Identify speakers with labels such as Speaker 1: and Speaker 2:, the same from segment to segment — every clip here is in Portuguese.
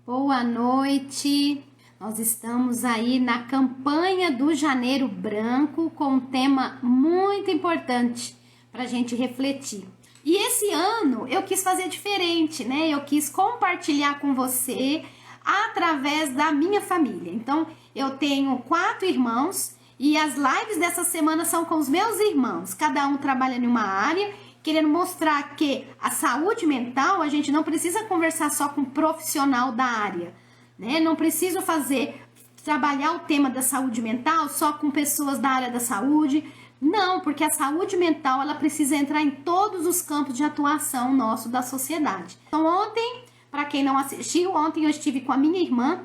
Speaker 1: Boa noite. Nós estamos aí na campanha do Janeiro Branco com um tema muito importante para a gente refletir. E esse ano eu quis fazer diferente, né? Eu quis compartilhar com você através da minha família. Então, eu tenho 4 irmãos e as lives dessa semana são com os meus irmãos. Cada um trabalha em uma área, querendo mostrar que a saúde mental, a gente não precisa conversar só com um profissional da área, né? Não preciso trabalhar o tema da saúde mental só com pessoas da área da saúde. Não, porque a saúde mental, ela precisa entrar em todos os campos de atuação nosso da sociedade. Então, ontem, para quem não assistiu, ontem eu estive com a minha irmã,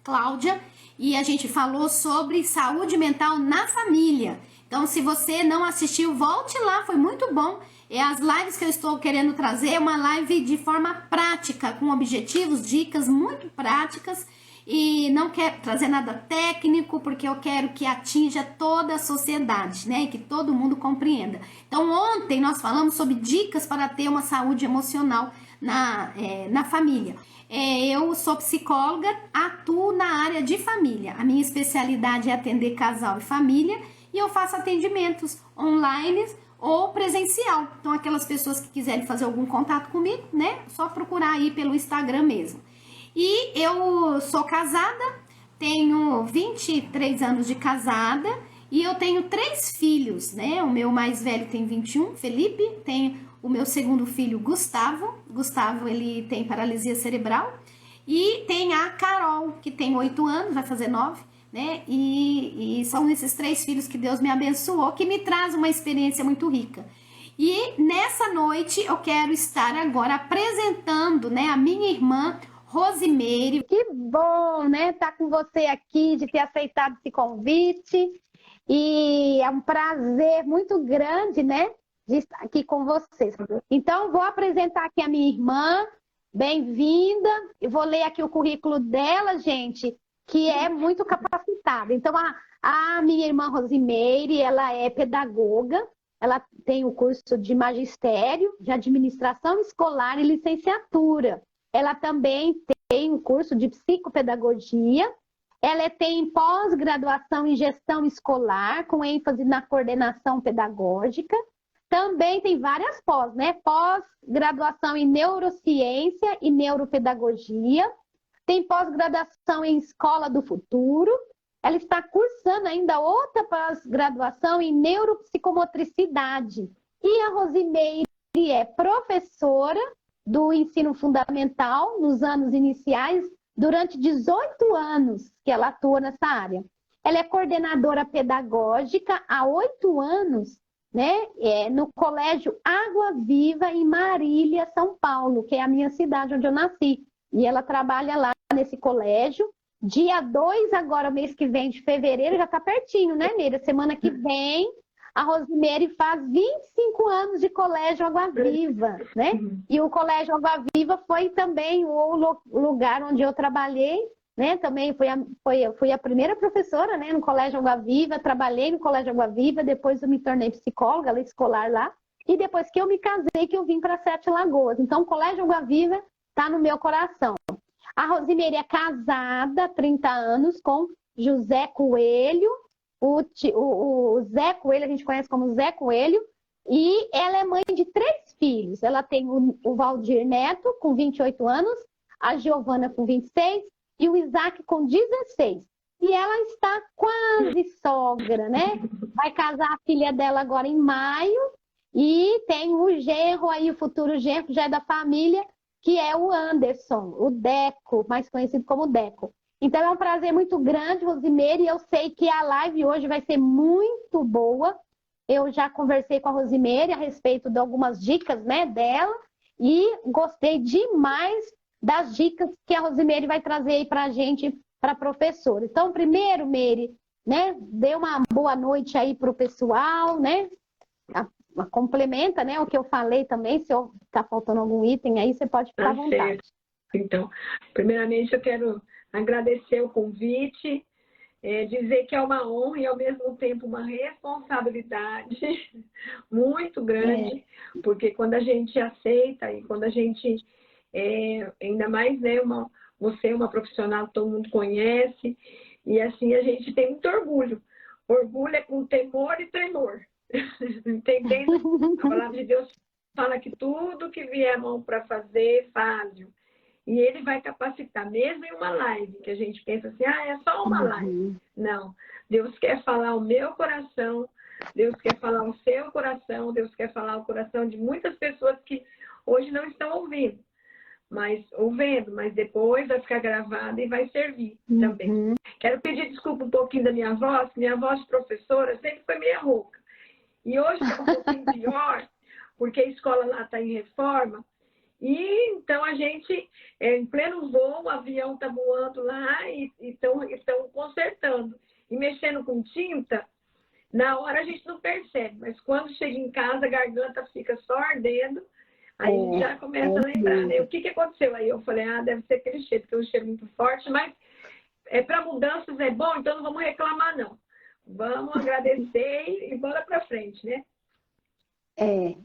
Speaker 1: Cláudia, e a gente falou sobre saúde mental na família. Então, se você não assistiu, volte lá, foi muito bom. As lives que eu estou querendo trazer é uma live de forma prática, com objetivos, dicas muito práticas, e não quero trazer nada técnico, porque eu quero que atinja toda a sociedade, né, e que todo mundo compreenda. Então, ontem nós falamos sobre dicas para ter uma saúde emocional na família. Eu sou psicóloga, atuo na área de família. A minha especialidade é atender casal e família, e eu faço atendimentos online ou presencial. Então, aquelas pessoas que quiserem fazer algum contato comigo, né, só procurar aí pelo Instagram mesmo. E eu sou casada, tenho 23 anos de casada e eu tenho 3 filhos, né? O meu mais velho tem 21, Felipe, tem o meu segundo filho, Gustavo, ele tem paralisia cerebral, e tem a Carol, que tem 8 anos, vai fazer 9, né? E são esses 3 filhos que Deus me abençoou, que me traz uma experiência muito rica. E nessa noite eu quero estar agora apresentando, né, a minha irmã Rosimeire.
Speaker 2: Que bom, né, estar com você aqui, de ter aceitado esse convite. E é um prazer muito grande, né, de estar aqui com vocês. Então, vou apresentar aqui a minha irmã. Bem-vinda. Eu vou ler aqui o currículo dela, gente, que é muito capacitada. Então, a minha irmã Rosimeire, ela é pedagoga. Ela tem o curso de magistério, de administração escolar e licenciatura. Ela também tem um curso de psicopedagogia. Ela tem pós-graduação em gestão escolar, com ênfase na coordenação pedagógica. Também tem várias pós, né? Pós-graduação em neurociência e neuropedagogia. Tem pós-graduação em escola do futuro. Ela está cursando ainda outra pós-graduação em neuropsicomotricidade. E a Rosimeire é professora do ensino fundamental nos anos iniciais, durante 18 anos que ela atua nessa área. Ela é coordenadora pedagógica há 8 anos, né, no Colégio Água Viva, em Marília, São Paulo, que é a minha cidade onde eu nasci. E ela trabalha lá nesse colégio. Dia 2, agora, mês que vem, de fevereiro, já está pertinho, né, Neira? Semana que vem, a Rosimeire faz 25 anos de Colégio Água Viva, né? E o Colégio Água Viva foi também o lugar onde eu trabalhei, né? Também fui a primeira professora, né, no Colégio Água Viva, trabalhei no Colégio Água Viva, depois eu me tornei psicóloga escolar lá, e depois que eu me casei, que eu vim para Sete Lagoas. Então, o Colégio Água Viva está no meu coração. A Rosimeire é casada há 30 anos com José Coelho. O Zé Coelho, a gente conhece como Zé Coelho, e ela é mãe de 3 filhos. Ela tem o Valdir Neto, com 28 anos, a Giovana, com 26, e o Isaac, com 16. E ela está quase sogra, né? Vai casar a filha dela agora em maio, e tem o genro aí, o futuro genro, já é da família, que é o Anderson, o Deco, mais conhecido como Deco. Então, é um prazer muito grande, Rosimeire, e eu sei que a live hoje vai ser muito boa. Eu já conversei com a Rosimeire a respeito de algumas dicas, né, dela, e gostei demais das dicas que a Rosimeire vai trazer aí para a gente, para professora. Então, primeiro, Meire, né, dê uma boa noite aí para o pessoal, né, complementa, né, o que eu falei também. Se está faltando algum item aí, você pode ficar à vontade.
Speaker 3: Então, primeiramente eu quero agradecer o convite, dizer que é uma honra e ao mesmo tempo uma responsabilidade muito grande, porque quando a gente aceita e quando a gente, ainda mais, né, você é uma profissional que todo mundo conhece, e assim a gente tem muito orgulho. Orgulho é com temor e tremor. Entendendo? A palavra de Deus fala que tudo que vier a mão para fazer, faz-o. E ele vai capacitar, mesmo em uma live, que a gente pensa assim, é só uma live. Não, Deus quer falar o meu coração, Deus quer falar o seu coração, Deus quer falar o coração de muitas pessoas que hoje não estão ouvindo, mas depois vai ficar gravada e vai servir também. Quero pedir desculpa um pouquinho da minha voz de professora sempre foi meio rouca. E hoje é um pouquinho pior, porque a escola lá está em reforma. E então a gente, em pleno voo, o avião está voando lá e estão consertando. E mexendo com tinta, na hora a gente não percebe, mas quando chega em casa a garganta fica só ardendo, aí a gente já começa a lembrar, né? O que aconteceu aí? Eu falei, deve ser aquele cheiro, porque é um cheiro muito forte, mas para mudanças é bom, então não vamos reclamar não. Vamos agradecer e bora para frente, né?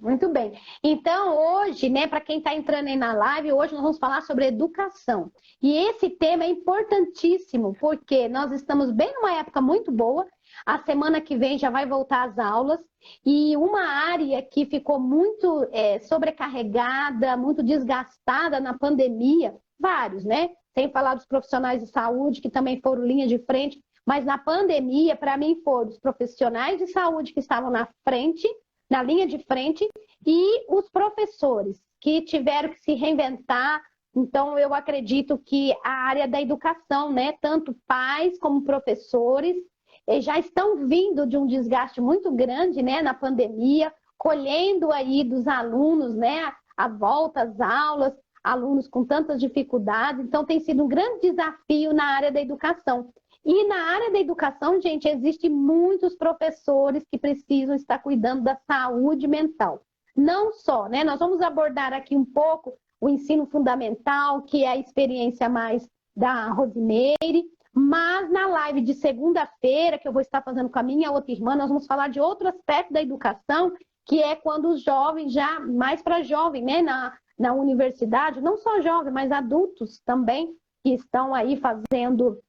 Speaker 2: Muito bem. Então, hoje, né, para quem está entrando aí na live, hoje nós vamos falar sobre educação. E esse tema é importantíssimo, porque nós estamos bem numa época muito boa. A semana que vem já vai voltar às aulas. E uma área que ficou muito sobrecarregada, muito desgastada na pandemia, vários, né? Sem falar dos profissionais de saúde, que também foram linha de frente. Mas na pandemia, para mim, foram os profissionais de saúde que estavam na linha de frente, e os professores que tiveram que se reinventar. Então, eu acredito que a área da educação, né, tanto pais como professores, já estão vindo de um desgaste muito grande, né, na pandemia, colhendo aí dos alunos, né, a volta às aulas, alunos com tantas dificuldades. Então, tem sido um grande desafio na área da educação. E na área da educação, gente, existem muitos professores que precisam estar cuidando da saúde mental. Não só, né? Nós vamos abordar aqui um pouco o ensino fundamental, que é a experiência mais da Rosimeire, mas na live de segunda-feira, que eu vou estar fazendo com a minha outra irmã, nós vamos falar de outro aspecto da educação, que é quando os jovens, já mais para jovem, né? Na universidade, não só jovens, mas adultos também, que estão aí fazendo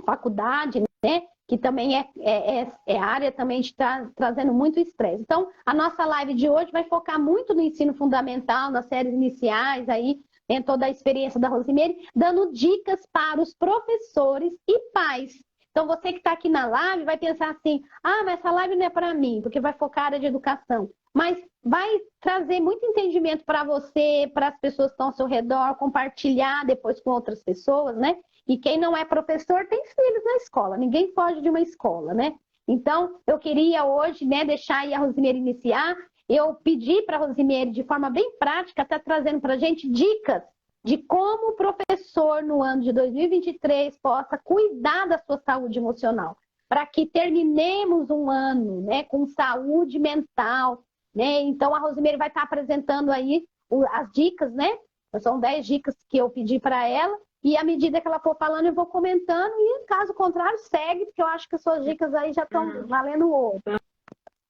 Speaker 2: faculdade, né? Que também é área também de estar trazendo muito estresse. Então, a nossa live de hoje vai focar muito no ensino fundamental, nas séries iniciais, aí, em toda a experiência da Rosimeire, dando dicas para os professores e pais. Então, você que está aqui na live vai pensar assim, mas essa live não é para mim, porque vai focar a área de educação. Mas vai trazer muito entendimento para você, para as pessoas que estão ao seu redor, compartilhar depois com outras pessoas, né? E quem não é professor tem filhos na escola, ninguém foge de uma escola, né? Então, eu queria hoje, né, deixar aí a Rosimeire iniciar. Eu pedi para a Rosimeire, de forma bem prática, estar trazendo para a gente dicas de como o professor, no ano de 2023, possa cuidar da sua saúde emocional, para que terminemos um ano, né, com saúde mental, né? Então, a Rosimeire vai estar apresentando aí as dicas, né? São 10 dicas que eu pedi para ela. E à medida que ela for falando, eu vou comentando. E, caso contrário, segue, porque eu acho que as suas dicas aí já estão valendo ouro.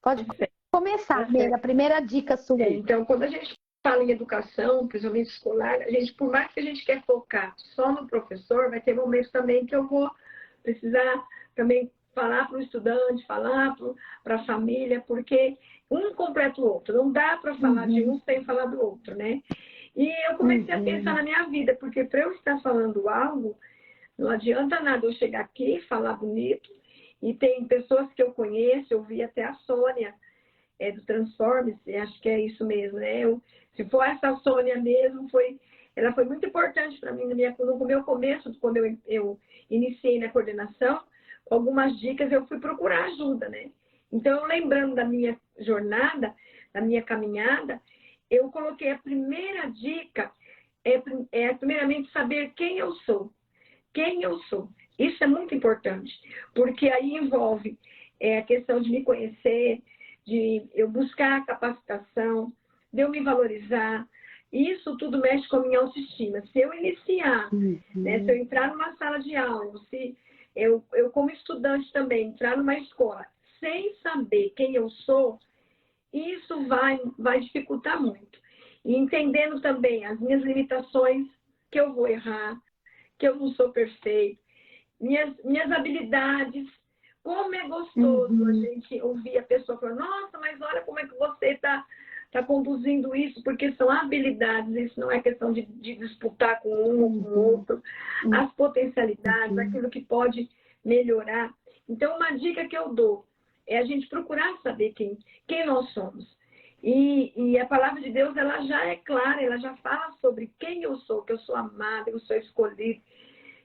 Speaker 2: Pode começar, amiga. A primeira dica sua.
Speaker 3: Então, quando a gente fala em educação, principalmente escolar, a gente, por mais que a gente quer focar só no professor, vai ter momentos também que eu vou precisar também falar para o estudante, falar para a família, porque um completa o outro. Não dá para falar de um sem falar do outro, né? E eu comecei a pensar na minha vida, porque para eu estar falando algo, não adianta nada eu chegar aqui e falar bonito. E tem pessoas que eu conheço, eu vi até a Sônia, do Transformers, acho que é isso mesmo, né? Se for essa Sônia mesmo, ela foi muito importante para mim no meu começo, quando eu iniciei na coordenação, com algumas dicas eu fui procurar ajuda, né? Então, lembrando da minha jornada, da minha caminhada, eu coloquei a primeira dica, primeiramente saber quem eu sou. Quem eu sou. Isso é muito importante, porque aí envolve a questão de me conhecer, de eu buscar capacitação, de eu me valorizar. Isso tudo mexe com a minha autoestima. Se eu iniciar, né, se eu entrar numa sala de aula, se eu como estudante também, entrar numa escola, sem saber quem eu sou, isso vai dificultar muito. E entendendo também as minhas limitações, que eu vou errar, que eu não sou perfeito, minhas habilidades. Como é gostoso a gente ouvir a pessoa falar, nossa, mas olha como é que você está conduzindo isso, porque são habilidades, isso não é questão de disputar com um ou com o outro, as potencialidades, aquilo que pode melhorar. Então, uma dica que eu dou é a gente procurar saber quem nós somos. E a palavra de Deus, ela já é clara, ela já fala sobre quem eu sou, que eu sou amada, eu sou escolhida,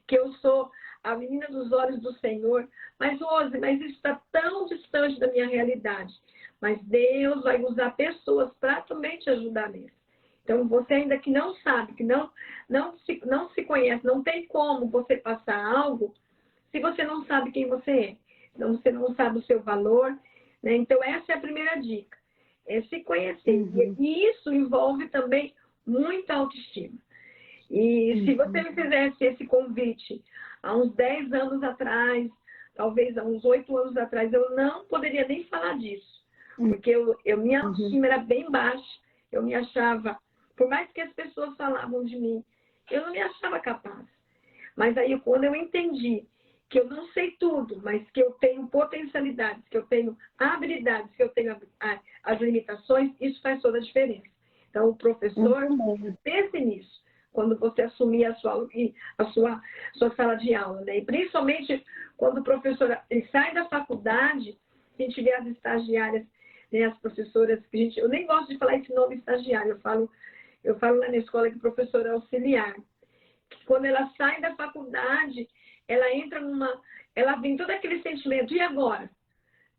Speaker 3: que eu sou a menina dos olhos do Senhor. Mas, Rose, mas isso está tão distante da minha realidade. Mas Deus vai usar pessoas para também te ajudar nisso. Então, você ainda que não sabe, que não se conhece, não tem como você passar algo se você não sabe quem você é. Então, você não sabe o seu valor, né? Então, essa é a primeira dica. É se conhecer. E isso envolve também muita autoestima. E se você me fizesse esse convite há uns 10 anos atrás, talvez há uns 8 anos atrás, eu não poderia nem falar disso. Porque minha autoestima era bem baixa. Eu me achava, por mais que as pessoas falavam de mim, eu não me achava capaz. Mas aí, quando eu entendi que eu não sei tudo, mas que eu tenho potencialidades, que eu tenho habilidades, que eu tenho as limitações, isso faz toda a diferença. Então, o professor, pense nisso, quando você assumir a sua sala de aula, né? E principalmente quando o professor ele sai da faculdade, a gente vê as estagiárias, né, as professoras, eu nem gosto de falar esse nome estagiário, eu falo lá na escola que professora auxiliar. Quando ela sai da faculdade, ela entra ela vem todo aquele sentimento, e agora?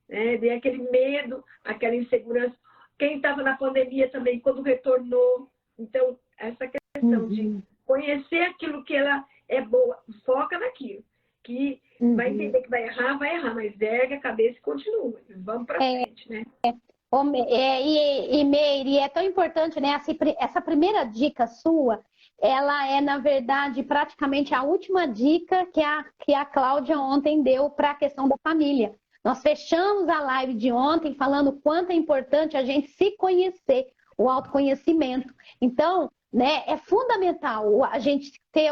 Speaker 3: Vem aquele medo, aquela insegurança. Quem estava na pandemia também, quando retornou. Então, essa questão de conhecer aquilo que ela é boa, foca naquilo. Que vai entender que vai errar, mas ergue a cabeça e continua. Vamos para frente, né?
Speaker 2: Meire, é tão importante, né? Essa primeira dica sua, ela é, na verdade, praticamente a última dica que a Cláudia ontem deu para a questão da família. Nós fechamos a live de ontem falando o quanto é importante a gente se conhecer, o autoconhecimento. Então, né, é fundamental a gente ter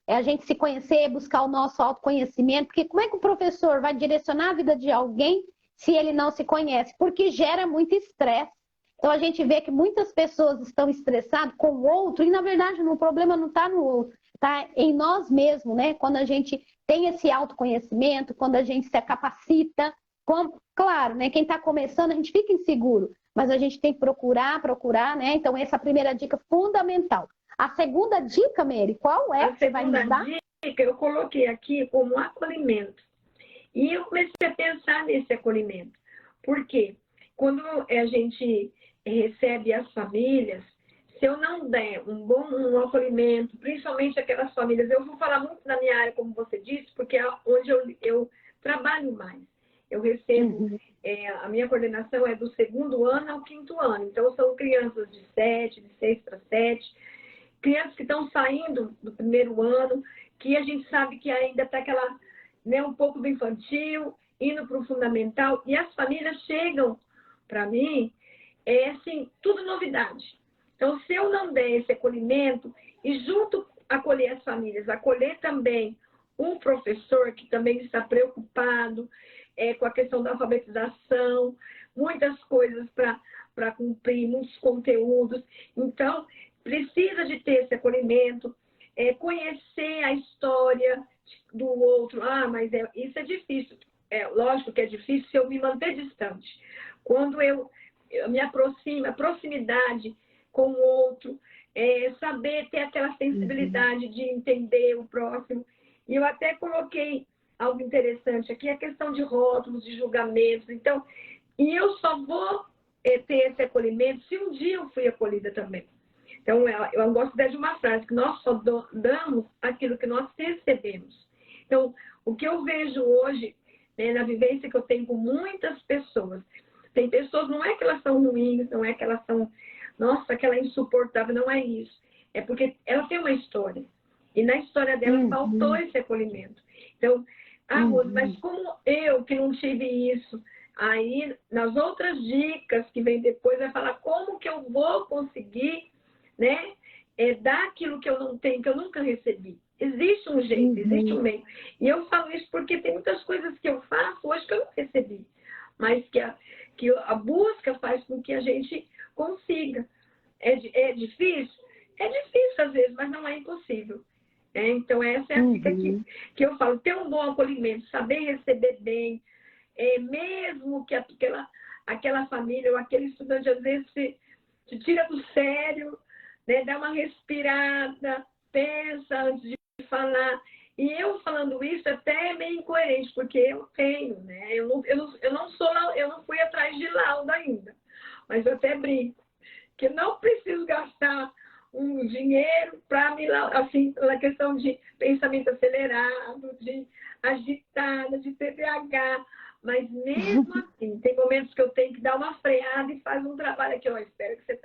Speaker 2: a gente se conhecer, buscar o nosso autoconhecimento, porque como é que o professor vai direcionar a vida de alguém se ele não se conhece? Porque gera muito estresse. Então, a gente vê que muitas pessoas estão estressadas com o outro e, na verdade, o problema não está no outro, está em nós mesmos, né? Quando a gente tem esse autoconhecimento, quando a gente se capacita. Claro, né? Quem está começando, a gente fica inseguro, mas a gente tem que procurar, né? Então, essa é a primeira dica fundamental. A segunda dica, Meire, qual é que você vai me dar?
Speaker 3: A segunda dica eu coloquei aqui como acolhimento. E eu comecei a pensar nesse acolhimento. Por quê? Quando a gente recebe as famílias, se eu não der um acolhimento, principalmente aquelas famílias, eu vou falar muito na minha área, como você disse, porque é onde eu trabalho mais. Eu recebo, a minha coordenação é do 2º ano ao 5º ano. Então, são crianças de 6 para 7, crianças que estão saindo do 1º ano, que a gente sabe que ainda está um pouco do infantil, indo para o fundamental, e as famílias chegam para mim, assim, tudo novidade. Então, se eu não der esse acolhimento, e junto acolher as famílias, acolher também um professor que também está preocupado com a questão da alfabetização, muitas coisas para cumprir, muitos conteúdos. Então, precisa de ter esse acolhimento, conhecer a história do outro. Mas isso é difícil. Lógico que é difícil se eu me manter distante. Quando eu me aproximo, a proximidade com o outro, saber ter aquela sensibilidade de entender o próximo. E eu até coloquei algo interessante aqui, a questão de rótulos, de julgamentos. Então, e eu só vou ter esse acolhimento se um dia eu fui acolhida também. Então, eu gosto de uma frase, que nós só damos aquilo que nós recebemos. Então, o que eu vejo hoje, né, na vivência que eu tenho com muitas pessoas, tem pessoas, não é que elas são ruins, não é que elas são, nossa, aquela é insuportável, não é isso. É porque ela tem uma história. E na história dela faltou esse acolhimento. Então, Rose, mas como eu que não tive isso? Aí, nas outras dicas que vem depois, vai falar como que eu vou conseguir, né, dar aquilo que eu não tenho, que eu nunca recebi. Existe um jeito, existe um meio. E eu falo isso porque tem muitas coisas que eu faço hoje que eu não recebi, mas que a busca faz com que a gente consiga. É difícil? É difícil às vezes, mas não é impossível. Então, essa é a dica que eu falo. Ter um bom acolhimento, saber receber bem, mesmo que aquela família ou aquele estudante às vezes se tira do sério, né? Dá uma respirada, pensa antes de falar. E eu falando isso até é meio incoerente, porque eu tenho, né? Eu não fui atrás de laudo ainda, mas eu até brinco que não preciso gastar um dinheiro para me, assim, na questão de pensamento acelerado, de agitada, de TDAH, mas mesmo assim, tem momentos que eu tenho que dar uma freada e fazer um trabalho aqui, espero que você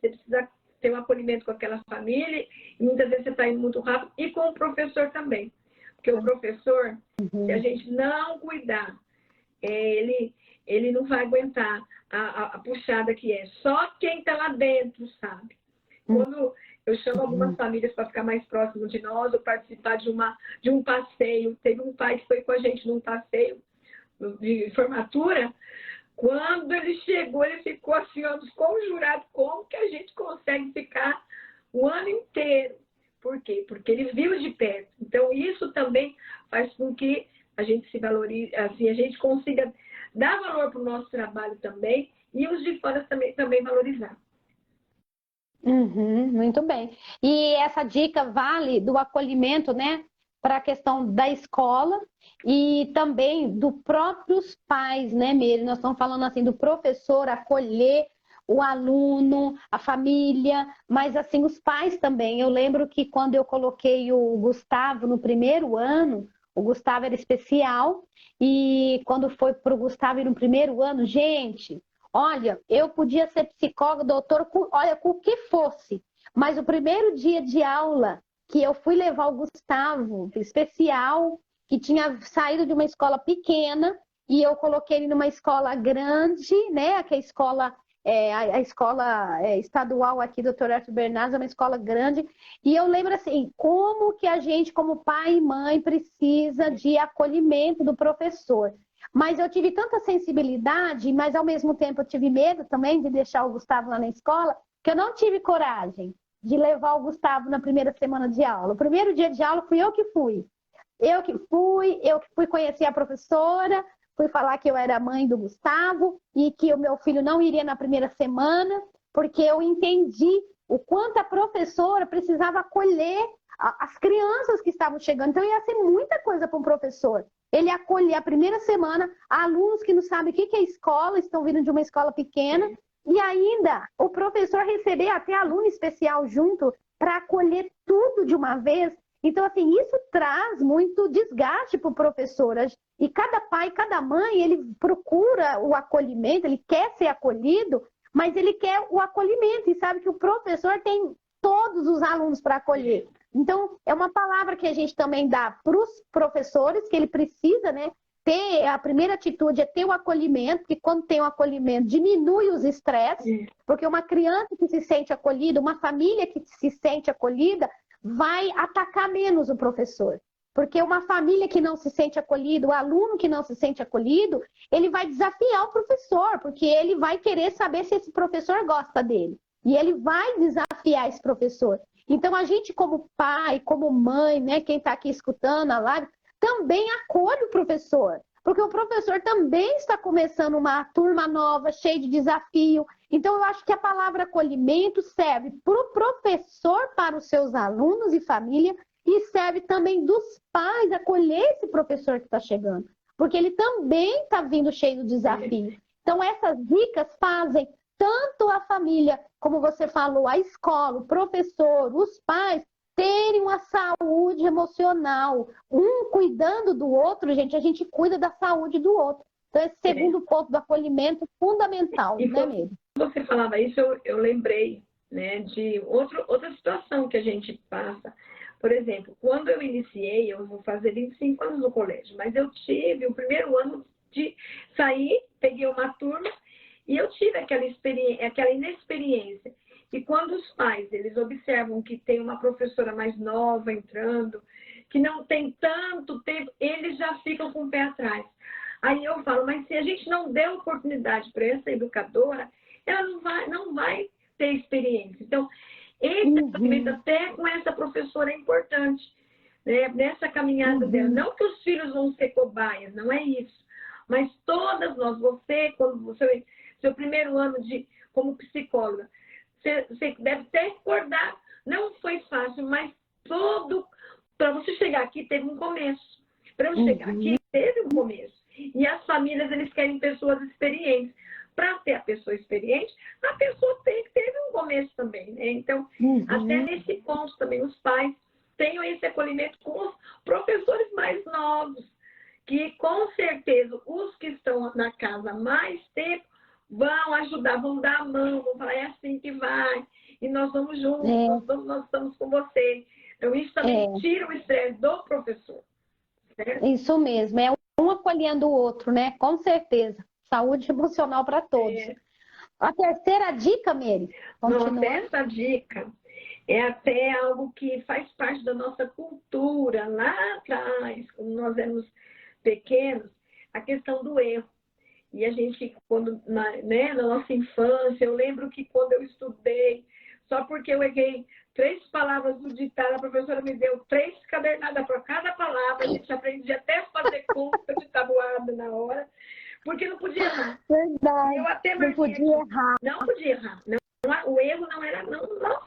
Speaker 3: precisa ter um acolhimento com aquela família, e muitas vezes você está indo muito rápido, e com o professor também, porque o professor, se a gente não cuidar, ele não vai aguentar a puxada que é. Só quem está lá dentro sabe. Quando eu chamo algumas famílias para ficar mais próximo de nós, ou participar de um passeio, teve um pai que foi com a gente num passeio de formatura, quando ele chegou, ele ficou assim, desconjurado, como que a gente consegue ficar o ano inteiro? Por quê? Porque ele viu de perto. Então, isso também faz com que a gente se valorize, assim, a gente consiga dar valor para o nosso trabalho também, e os de fora também valorizar.
Speaker 2: Muito bem. E essa dica vale do acolhimento, né, para a questão da escola e também dos próprios pais, né, Meire? Nós estamos falando assim do professor acolher o aluno, a família, mas assim os pais também. Eu lembro que quando eu coloquei o Gustavo no primeiro ano, o Gustavo era especial, e quando foi para o Gustavo ir no primeiro ano, gente, olha, eu podia ser psicóloga, doutor, olha, com o que fosse. Mas o primeiro dia de aula que eu fui levar o Gustavo, especial, que tinha saído de uma escola pequena, e eu coloquei ele numa escola grande, né? Que é a escola estadual aqui, Dr. Arthur Bernardes, é uma escola grande. E eu lembro assim, como que a gente, como pai e mãe, precisa de acolhimento do professor. Mas eu tive tanta sensibilidade, mas ao mesmo tempo eu tive medo também de deixar o Gustavo lá na escola, que eu não tive coragem de levar o Gustavo na primeira semana de aula. O primeiro dia de aula fui eu que fui. Eu que fui conhecer a professora, fui falar que eu era mãe do Gustavo e que o meu filho não iria na primeira semana, porque eu entendi o quanto a professora precisava acolher as crianças que estavam chegando. Então ia ser muita coisa para um professor. Ele acolher a primeira semana alunos que não sabem o que é escola, estão vindo de uma escola pequena, e ainda o professor receber até aluno especial junto para acolher tudo de uma vez. Então, assim, isso traz muito desgaste para o professor. E cada pai, cada mãe, ele procura o acolhimento, ele quer ser acolhido, mas ele quer o acolhimento e sabe que o professor tem todos os alunos para acolher. Então, é uma palavra que a gente também dá para os professores, que ele precisa, né, ter, a primeira atitude é ter o acolhimento, porque quando tem o acolhimento, diminui os estresses, porque uma criança que se sente acolhida, uma família que se sente acolhida, vai atacar menos o professor. Porque uma família que não se sente acolhida, o aluno que não se sente acolhido, ele vai desafiar o professor, porque ele vai querer saber se esse professor gosta dele. E ele vai desafiar esse professor. Então, a gente como pai, como mãe, né, quem está aqui escutando a live, também acolhe o professor. Porque o professor também está começando uma turma nova, cheia de desafio. Então, eu acho que a palavra acolhimento serve para o professor, para os seus alunos e família, e serve também dos pais acolher esse professor que está chegando. Porque ele também está vindo cheio de desafio. Então, essas dicas fazem tanto a família, como você falou, a escola, o professor, os pais, terem uma saúde emocional. Um cuidando do outro, gente, a gente cuida da saúde do outro. Então, esse segundo ponto do acolhimento é fundamental, né, Meire?
Speaker 3: Quando você falava isso, eu lembrei, né, de outra situação que a gente passa. Por exemplo, quando eu iniciei, eu vou fazer 25 anos no colégio, mas eu tive o primeiro ano de sair, peguei uma turma, e eu tive aquela inexperiência. E quando os pais, eles observam que tem uma professora mais nova entrando, que não tem tanto tempo, eles já ficam com o pé atrás. Aí eu falo, mas se a gente não der oportunidade para essa educadora, ela não vai ter experiência. Então, esse acolhimento até com essa professora é importante, né? Nessa caminhada dela. Não que os filhos vão ser cobaias, não é isso. Mas todas nós, quando você, seu primeiro ano como psicóloga, você deve até recordar, não foi fácil, mas para você chegar aqui teve um começo. Para eu chegar aqui teve um começo. E as famílias, eles querem pessoas experientes. Para ter a pessoa experiente, a pessoa tem que ter um começo também, né? Então, até nesse ponto também, os pais tenham esse acolhimento com os professores mais novos, que com certeza os que estão na casa há mais tempo vão ajudar, vão dar a mão, vão falar, é assim que vai, e nós vamos juntos, nós estamos com você. Então, isso também tira o estresse do professor. Certo?
Speaker 2: Isso mesmo, é um acolhendo o outro, né? Com certeza. Saúde emocional para todos. A terceira dica, Mary,
Speaker 3: continua. Essa dica é até algo que faz parte da nossa cultura lá atrás, quando nós éramos pequenos, a questão do erro. E a gente, na nossa infância, eu lembro que quando eu estudei, só porque eu errei 3 palavras do ditado, a professora me deu 3 cadernadas para cada palavra, a gente aprendia até fazer conta de tabuada na hora, porque não podia errar.
Speaker 2: Verdade,
Speaker 3: eu até
Speaker 2: não podia errar.
Speaker 3: Não podia errar. Não, o erro não era... Não.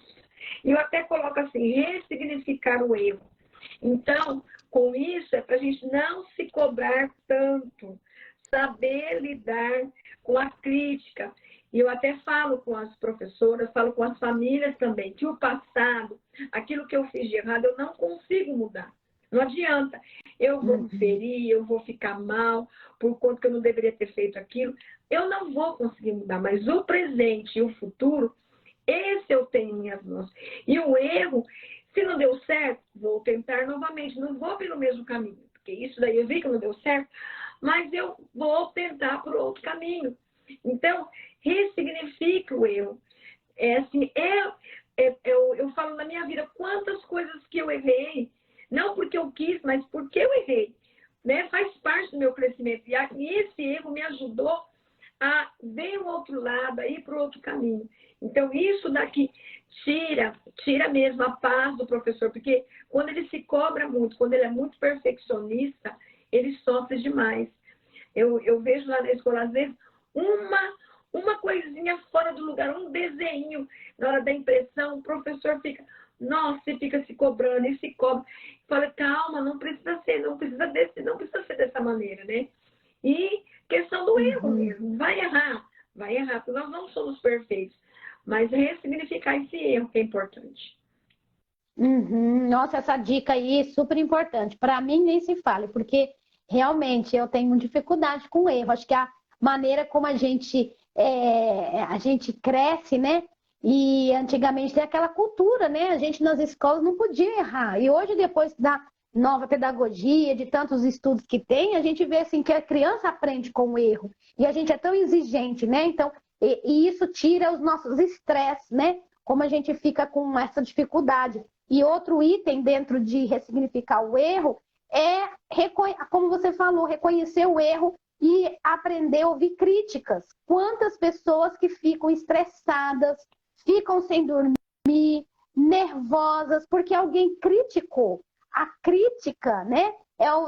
Speaker 3: E eu até coloco assim, ressignificar o erro. Então, com isso, é para a gente não se cobrar tanto, saber lidar com a crítica. E eu até falo com as professoras, falo com as famílias também, que o passado, aquilo que eu fiz de errado, eu não consigo mudar. Não adianta. Eu vou me ferir, eu vou ficar mal, por conta que eu não deveria ter feito aquilo. Eu não vou conseguir mudar, mas o presente e o futuro, esse eu tenho em minhas mãos. E o erro, se não deu certo, vou tentar novamente. Não vou pelo mesmo caminho, porque isso daí eu vi que não deu certo, mas eu vou tentar por outro caminho. Então, ressignifica o erro. Eu falo na minha vida quantas coisas que eu errei, não porque eu quis, mas porque eu errei. Né? Faz parte do meu crescimento. E esse erro me ajudou a ver o outro lado, a ir para o outro caminho. Então, isso daqui tira mesmo a paz do professor, porque quando ele se cobra muito, quando ele é muito perfeccionista, ele sofre demais. Eu vejo lá na escola, às vezes, uma coisinha fora do lugar, um desenho, na hora da impressão, o professor fica, nossa, e fica se cobrando e se cobra. Fala, calma, não precisa ser dessa maneira, né? E questão do erro mesmo, vai errar, porque nós não somos perfeitos, mas ressignificar esse erro que é importante.
Speaker 2: Nossa, essa dica aí é super importante. Para mim, nem se fale, porque realmente eu tenho dificuldade com o erro. Acho que a maneira como a gente cresce, né? E antigamente tem aquela cultura, né? A gente nas escolas não podia errar. E hoje, depois da nova pedagogia, de tantos estudos que tem, a gente vê assim que a criança aprende com o erro. E a gente é tão exigente, né? Então, e isso tira os nossos estresses, né? Como a gente fica com essa dificuldade. E outro item dentro de ressignificar o erro é, como você falou, reconhecer o erro e aprender a ouvir críticas. Quantas pessoas que ficam estressadas, ficam sem dormir, nervosas, porque alguém criticou. A crítica, né,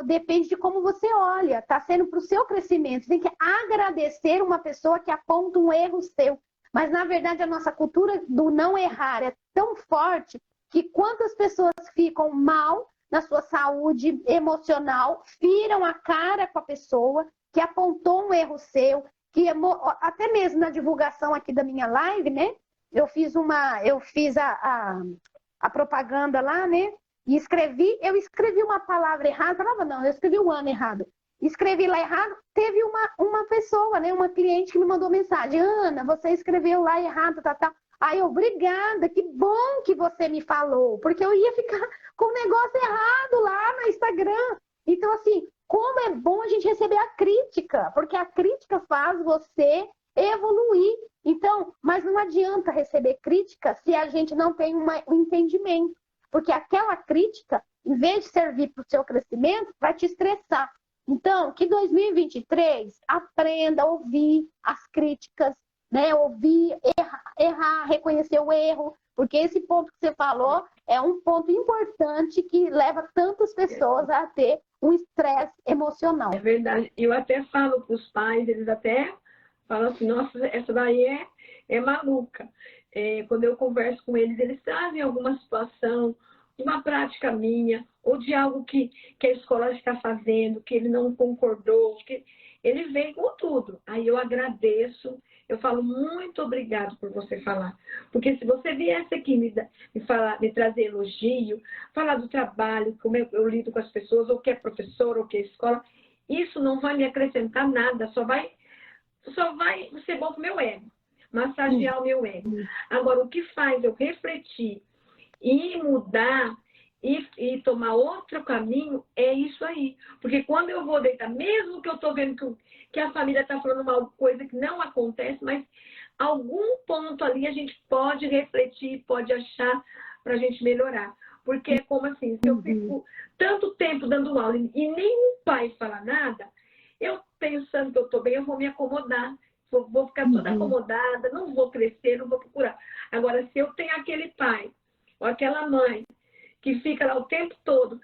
Speaker 2: depende de como você olha, está sendo para o seu crescimento. Você tem que agradecer uma pessoa que aponta um erro seu. Mas, na verdade, a nossa cultura do não errar é tão forte que quantas pessoas ficam mal na sua saúde emocional, viram a cara com a pessoa que apontou um erro seu, que até mesmo na divulgação aqui da minha live, né? Eu fiz a propaganda lá, né? E eu escrevi uma palavra errada, eu escrevi um ano errado. Escrevi lá errado, teve uma pessoa, né? Uma cliente que me mandou mensagem, Ana, você escreveu lá errado, tá. Aí, obrigada, que bom que você me falou, porque eu ia ficar com o negócio errado lá no Instagram. Então, assim, como é bom a gente receber a crítica, porque a crítica faz você evoluir. Então, mas não adianta receber crítica se a gente não tem um entendimento. Porque aquela crítica, em vez de servir para o seu crescimento, vai te estressar. Então, que 2023 aprenda a ouvir as críticas, né? Ouvir, errar, reconhecer o erro, porque esse ponto que você falou é um ponto importante que leva tantas pessoas a ter um estresse emocional.
Speaker 3: É verdade. Eu até falo para os pais, eles até falam assim, nossa, essa daí é maluca. Quando eu converso com eles, eles trazem alguma situação, de uma prática minha, ou de algo que a escola está fazendo, que ele não concordou, que ele vem com tudo. Aí eu agradeço, eu falo muito obrigado por você falar. Porque se você viesse aqui me trazer elogio, falar do trabalho, como eu lido com as pessoas, ou que é professor, ou que é escola, isso não vai me acrescentar nada, só vai ser bom para o meu ego, massagear o meu ego. Agora, o que faz eu refletir e mudar e tomar outro caminho é isso aí. Porque quando eu vou deitar, mesmo que eu estou vendo que a família está falando uma coisa que não acontece, mas algum ponto ali a gente pode refletir, pode achar para a gente melhorar. Porque é como assim, se eu fico tanto tempo dando aula e nenhum pai fala nada, eu pensando que eu estou bem, eu vou me acomodar. Vou ficar toda acomodada, não vou crescer, não vou procurar. Agora, se eu tenho aquele pai ou aquela mãe que fica lá o tempo todo,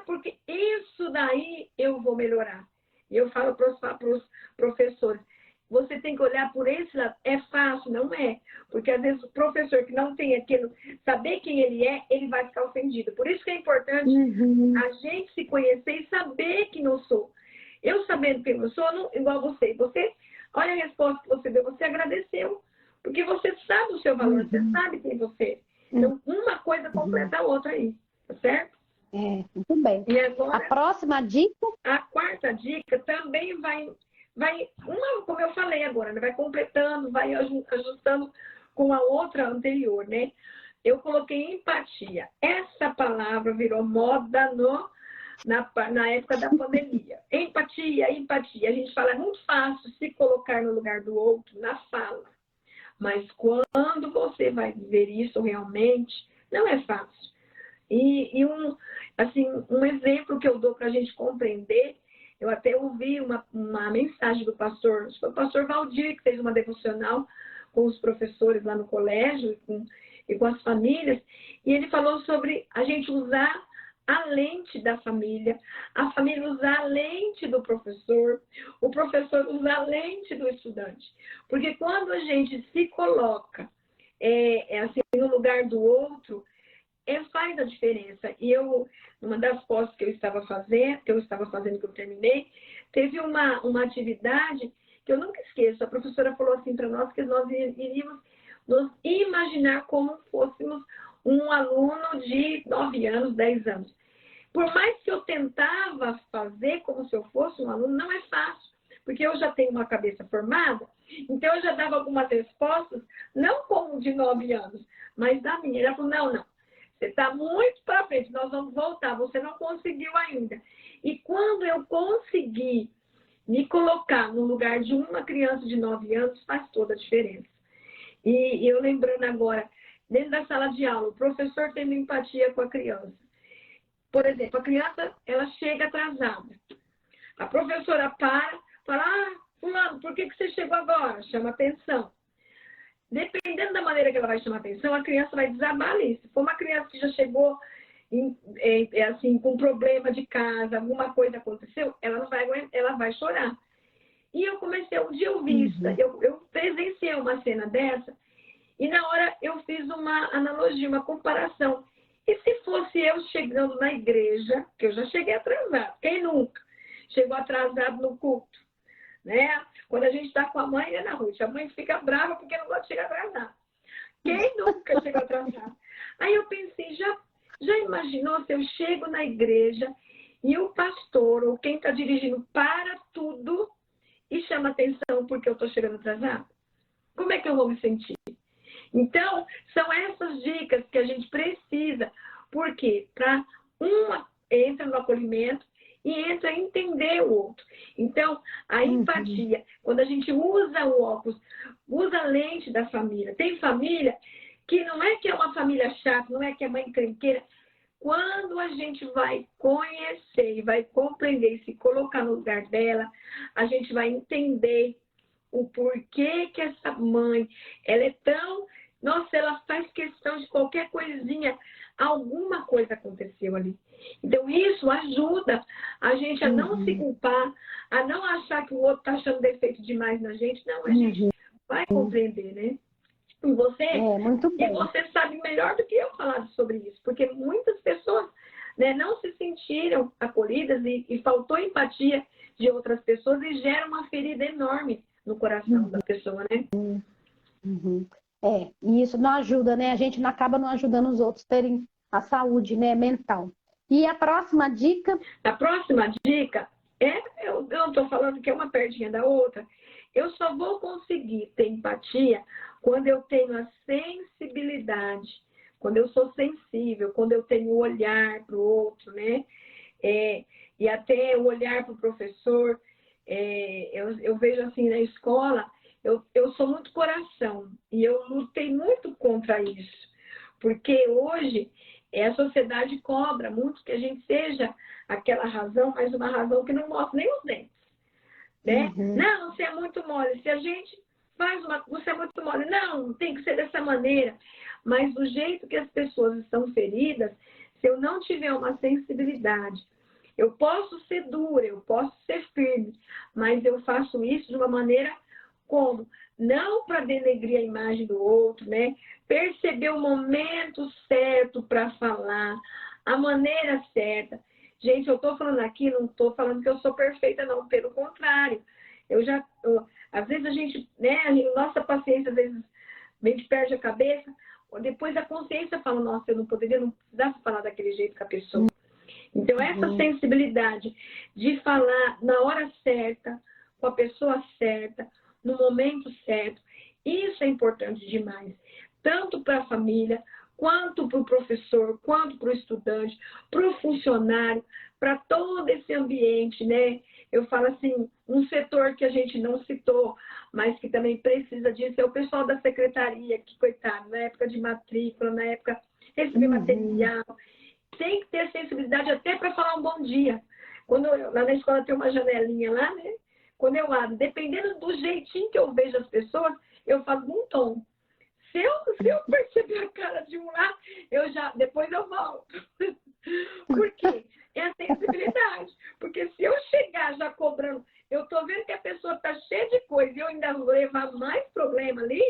Speaker 3: porque isso daí eu vou melhorar. E eu falo para os professores, você tem que olhar por esse lado. É fácil? Não é. Porque às vezes o professor que não tem aquilo, saber quem ele é, ele vai ficar ofendido. Por isso que é importante a gente se conhecer e saber quem eu sou. Eu sabendo quem eu sou, não, igual você. Você, olha a resposta que você deu, você agradeceu. Porque você sabe o seu valor, você sabe quem você é. Então, uma coisa completa a outra aí, tá certo?
Speaker 2: Muito bem.
Speaker 3: E agora,
Speaker 2: a próxima dica?
Speaker 3: A quarta dica também vai como eu falei agora, né? Vai completando, vai ajustando com a outra anterior, né? Eu coloquei empatia. Essa palavra virou moda na época da pandemia. Empatia. A gente fala, é muito fácil se colocar no lugar do outro na fala. Mas quando você vai viver isso realmente, não é fácil. E um exemplo que eu dou para a gente compreender, eu até ouvi uma mensagem do pastor, acho que foi o pastor Valdir, que fez uma devocional com os professores lá no colégio e com as famílias, e ele falou sobre a gente usar a lente da família, a família usar a lente do professor, o professor usar a lente do estudante. Porque quando a gente se coloca assim, no lugar do outro, faz a diferença. E numa das pós que eu estava fazendo, que eu terminei, teve uma atividade que eu nunca esqueço. A professora falou assim para nós que nós iríamos nos imaginar como fôssemos um aluno de 9 anos, 10 anos. Por mais que eu tentava fazer como se eu fosse um aluno, não é fácil, porque eu já tenho uma cabeça formada, então eu já dava algumas respostas, não como de 9 anos, mas da minha. Ela falou, não, você está muito para frente, nós vamos voltar, você não conseguiu ainda. E quando eu consegui me colocar no lugar de uma criança de 9 anos, faz toda a diferença. E eu lembrando agora, dentro da sala de aula, o professor tendo empatia com a criança. Por exemplo, a criança, ela chega atrasada. A professora fala, fulano, por que você chegou agora? Chama atenção. Dependendo da maneira que ela vai chamar atenção, a criança vai desabar ali. Se for uma criança que já chegou assim, com problema de casa, alguma coisa aconteceu, ela não vai aguentar, ela vai chorar. E eu comecei, um dia eu vi isso, eu presenciei uma cena dessa, e na hora eu fiz uma analogia, uma comparação. E se fosse eu chegando na igreja, que eu já cheguei atrasado, quem nunca chegou atrasado no culto? Né? Quando a gente está com a mãe, né, Ruth? A mãe fica brava porque não gosta de chegar atrasado. Quem nunca chegou atrasado? Aí eu pensei, já imaginou se eu chego na igreja e o pastor ou quem está dirigindo para tudo e chama atenção porque eu estou chegando atrasado? Como é que eu vou me sentir? Então, são essas dicas que a gente precisa. Por quê? Para uma entra no acolhimento e entra em entender o outro. Então, a empatia, quando a gente usa o óculos, usa a lente da família. Tem família que não é que é uma família chata, não é que é mãe encrenqueira. Quando a gente vai conhecer e vai compreender e se colocar no lugar dela, a gente vai entender o porquê que essa mãe, ela é tão... Nossa, ela faz questão de qualquer coisinha, alguma coisa aconteceu ali. Então, isso ajuda a gente a não se culpar, a não achar que o outro está achando defeito demais na gente. Não, a gente vai compreender, né? E você,
Speaker 2: muito bem.
Speaker 3: E você sabe melhor do que eu falar sobre isso, porque muitas pessoas, né, não se sentiram acolhidas e faltou empatia de outras pessoas e gera uma ferida enorme no coração da pessoa, né?
Speaker 2: E isso não ajuda, né? A gente não acaba não ajudando os outros a terem a saúde, né, mental. E a próxima dica?
Speaker 3: A próxima dica eu não estou falando que é uma pertinha da outra. Eu só vou conseguir ter empatia quando eu tenho a sensibilidade, quando eu sou sensível, quando eu tenho o olhar para o outro, né? E até o olhar para o professor. Eu vejo assim na escola, eu sou muito coração e eu lutei muito contra isso, porque hoje a sociedade cobra muito que a gente seja aquela razão, mas uma razão que não mostra nem os dentes, né? Não, você é muito mole. Se a gente faz você é muito mole. Não, tem que ser dessa maneira. Mas do jeito que as pessoas estão feridas, se eu não tiver uma sensibilidade, eu posso ser dura, eu posso ser firme, mas eu faço isso de uma maneira como? Não para denegrir a imagem do outro, né? Perceber o momento certo para falar, a maneira certa. Gente, eu estou falando aqui, não estou falando que eu sou perfeita, não. Pelo contrário. Às vezes a gente, né? Nossa paciência, às vezes, a gente perde a cabeça. Depois a consciência fala, nossa, eu não precisava falar daquele jeito com a pessoa. Então, essa sensibilidade de falar na hora certa, com a pessoa certa, no momento certo, isso é importante demais. Tanto para a família, quanto para o professor, quanto para o estudante, para o funcionário, para todo esse ambiente, né? Eu falo assim, um setor que a gente não citou, mas que também precisa disso, é o pessoal da secretaria, que, coitado, na época de matrícula, na época de receber material, tem que ter sensibilidade até para falar um bom dia. Lá na escola tem uma janelinha lá, né? Quando eu abro, dependendo do jeitinho que eu vejo as pessoas, eu faço um tom. Se eu perceber a cara de um lá, depois eu volto. Por quê? É a sensibilidade. Porque se eu chegar já cobrando, eu tô vendo que a pessoa tá cheia de coisa e eu ainda vou levar mais problema ali,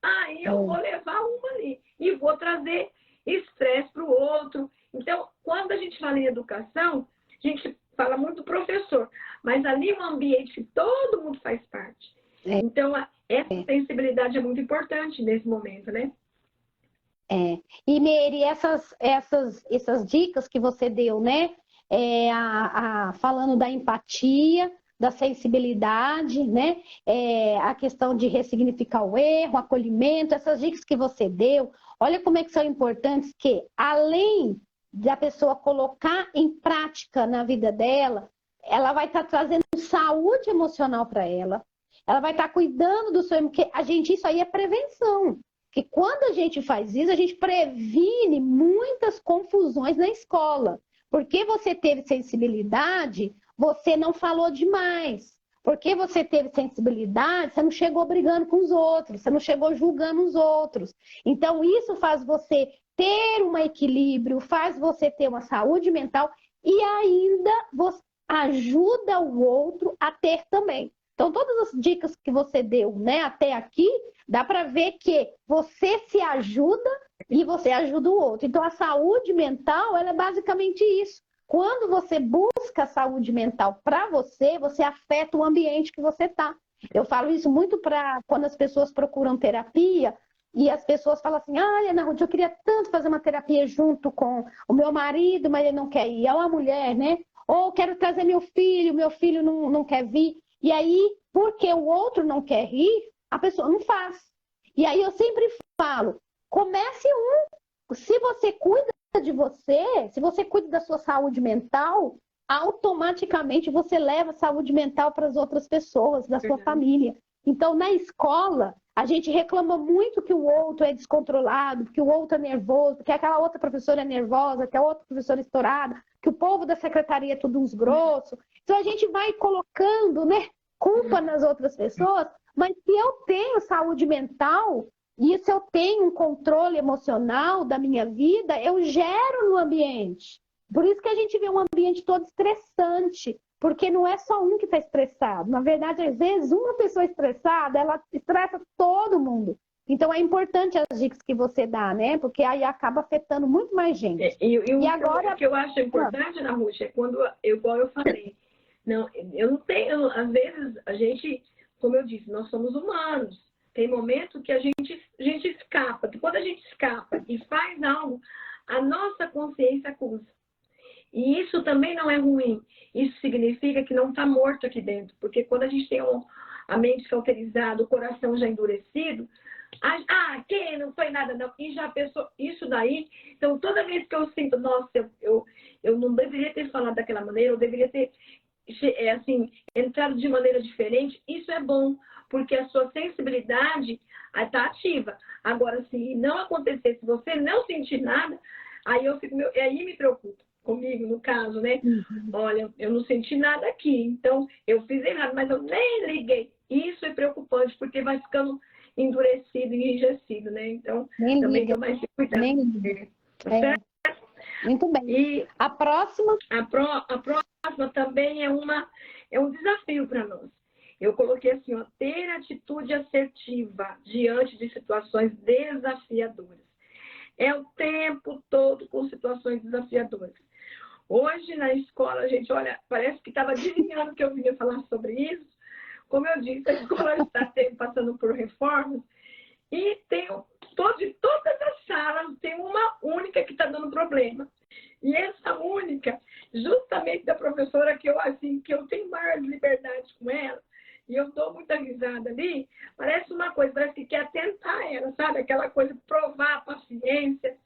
Speaker 3: aí eu vou levar uma ali. E vou trazer estresse para o outro. Então, quando a gente fala em educação, a gente fala muito do professor, mas ali é um ambiente que todo mundo faz parte. Então, essa sensibilidade é muito importante nesse momento, né?
Speaker 2: E Meire, essas dicas que você deu, né? Falando da empatia, da sensibilidade, né? A questão de ressignificar o erro, acolhimento, essas dicas que você deu, olha como é que são importantes que, além da pessoa colocar em prática na vida dela, ela vai estar trazendo saúde emocional para ela, ela vai estar cuidando do seu... Porque isso aí é prevenção. Porque quando a gente faz isso, a gente previne muitas confusões na escola. Porque você teve sensibilidade, você não falou demais. Porque você teve sensibilidade, você não chegou brigando com os outros, você não chegou julgando os outros. Então, isso faz você ter um equilíbrio, faz você ter uma saúde mental e ainda você ajuda o outro a ter também. Então, todas as dicas que você deu, né, até aqui, dá para ver que você se ajuda e você ajuda o outro. Então, a saúde mental, ela é basicamente isso. Quando você busca a saúde mental para você, você afeta o ambiente que você está. Eu falo isso muito para quando as pessoas procuram terapia e as pessoas falam assim, Ana Ruth, eu queria tanto fazer uma terapia junto com o meu marido, mas ele não quer ir. É uma mulher, né? Ou quero trazer meu filho não quer vir. E aí, porque o outro não quer ir, a pessoa não faz. E aí eu sempre falo, comece se você cuida de você, se você cuida da sua saúde mental, automaticamente você leva saúde mental para as outras pessoas da sua família. Então, na escola, a gente reclama muito que o outro é descontrolado, que o outro é nervoso, que aquela outra professora é nervosa, que a outra professora é estourada, que o povo da secretaria é tudo uns grossos. Então, a gente vai colocando, né, culpa nas outras pessoas, mas se eu tenho saúde mental, e se eu tenho um controle emocional da minha vida, eu gero no ambiente. Por isso que a gente vê um ambiente todo estressante, porque não é só um que está estressado. Na verdade, às vezes, uma pessoa estressada, ela estressa todo mundo. Então, é importante as dicas que você dá, né? Porque aí acaba afetando muito mais gente.
Speaker 3: E agora... O que eu acho importante, Ana Rússia, é quando, igual eu falei, não, eu não tenho, às vezes, a gente, como eu disse, nós somos humanos. Tem momento que a gente escapa. Quando a gente escapa e faz algo, a nossa consciência acusa. E isso também não é ruim. Isso significa que não está morto aqui dentro. Porque quando a gente tem a mente cauterizada, o coração já endurecido, que não foi nada não. E já pensou isso daí. Então, toda vez que eu sinto, nossa, eu não deveria ter falado daquela maneira, eu deveria ter entrado de maneira diferente, isso é bom, porque a sua sensibilidade está ativa. Agora, se não acontecer, se você não sentir nada, aí aí me preocupa. Comigo, no caso, né? Olha, eu não senti nada aqui, então eu fiz errado, mas eu nem liguei. Isso é preocupante, porque vai ficando endurecido e enrijecido, né? Então, também tem mais cuidado.
Speaker 2: Muito bem.
Speaker 3: E
Speaker 2: a próxima?
Speaker 3: A próxima também é um desafio para nós. Eu coloquei assim, ó, ter atitude assertiva diante de situações desafiadoras. É o tempo todo com situações desafiadoras. Hoje, na escola, a gente, olha, parece que estava adivinhando que eu vinha falar sobre isso. Como eu disse, a escola está passando por reformas e tem de todas as salas, tem uma única que está dando problema. E essa única, justamente da professora que eu tenho maior liberdade com ela, e eu dou muita risada ali, parece uma coisa, parece que quer tentar ela, sabe? Aquela coisa, provar a paciência.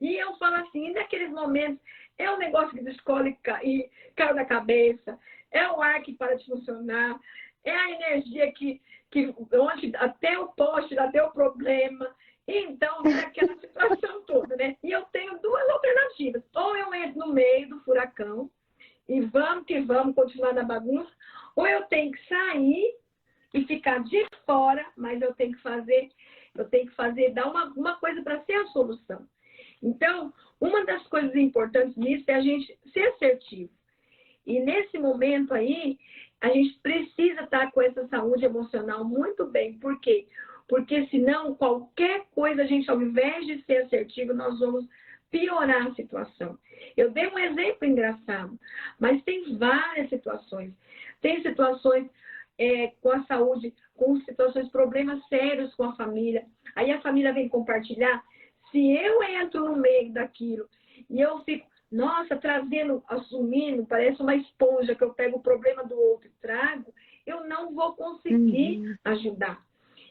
Speaker 3: E eu falo assim, e naqueles momentos, é um negócio que descola e cai da cabeça, é o ar que para de funcionar, é a energia onde até o poste já deu problema. Então, é aquela situação toda, né? E eu tenho duas alternativas. Ou eu entro no meio do furacão e vamos continuar na bagunça, ou eu tenho que sair e ficar de fora, mas eu tenho que fazer, dar uma coisa para ser a solução. Então, uma das coisas importantes nisso é a gente ser assertivo. E nesse momento aí, a gente precisa estar com essa saúde emocional muito bem. Por quê? Porque senão, qualquer coisa, a gente, ao invés de ser assertivo, nós vamos piorar a situação. Eu dei um exemplo engraçado, mas tem várias situações. Tem situações com a saúde, com situações, problemas sérios com a família. Aí a família vem compartilhar. Se eu entro no meio daquilo e eu fico, nossa, assumindo, parece uma esponja que eu pego o problema do outro e trago, eu não vou conseguir ajudar.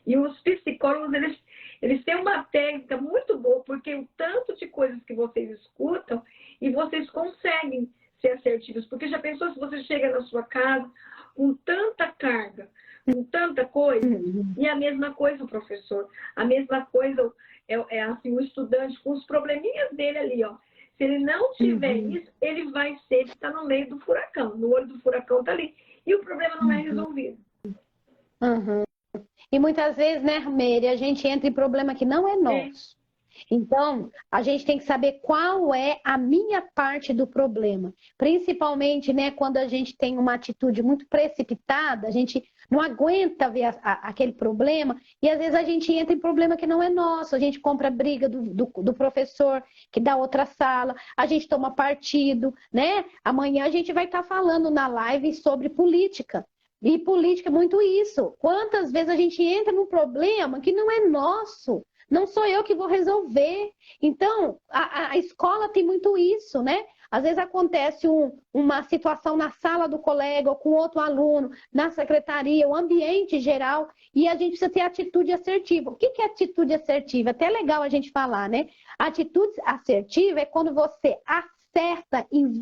Speaker 3: E os psicólogos, eles têm uma técnica muito boa, porque o tanto de coisas que vocês escutam e vocês conseguem ser assertivos. Porque já pensou se você chega na sua casa com tanta carga, com tanta coisa, e a mesma coisa o professor, a mesma coisa assim, o estudante com os probleminhas dele ali, ó. Se ele não tiver isso, ele vai estar no meio do furacão, no olho do furacão tá ali, e o problema não é resolvido.
Speaker 2: E muitas vezes, né, Meire, a gente entra em problema que não é nosso. Então, a gente tem que saber qual é a minha parte do problema. Principalmente, né, quando a gente tem uma atitude muito precipitada, a gente não aguenta ver aquele problema e às vezes a gente entra em problema que não é nosso. A gente compra a briga do professor que dá outra sala, a gente toma partido, né? Amanhã a gente vai estar falando na live sobre política. E política é muito isso. Quantas vezes a gente entra num problema que não é nosso? Não sou eu que vou resolver. Então, a escola tem muito isso, né? Às vezes acontece uma situação na sala do colega ou com outro aluno, na secretaria, o ambiente geral, e a gente precisa ter atitude assertiva. O que é atitude assertiva? Até é legal a gente falar, né? Atitude assertiva é quando você acerta em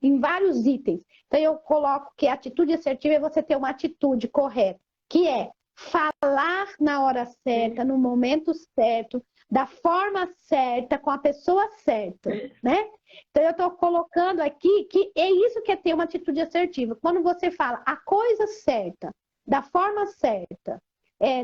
Speaker 2: em vários itens. Então, eu coloco que a atitude assertiva é você ter uma atitude correta, que é falar na hora certa, no momento certo, da forma certa, com a pessoa certa, né? Então, eu estou colocando aqui que é isso que é ter uma atitude assertiva. Quando você fala a coisa certa, da forma certa,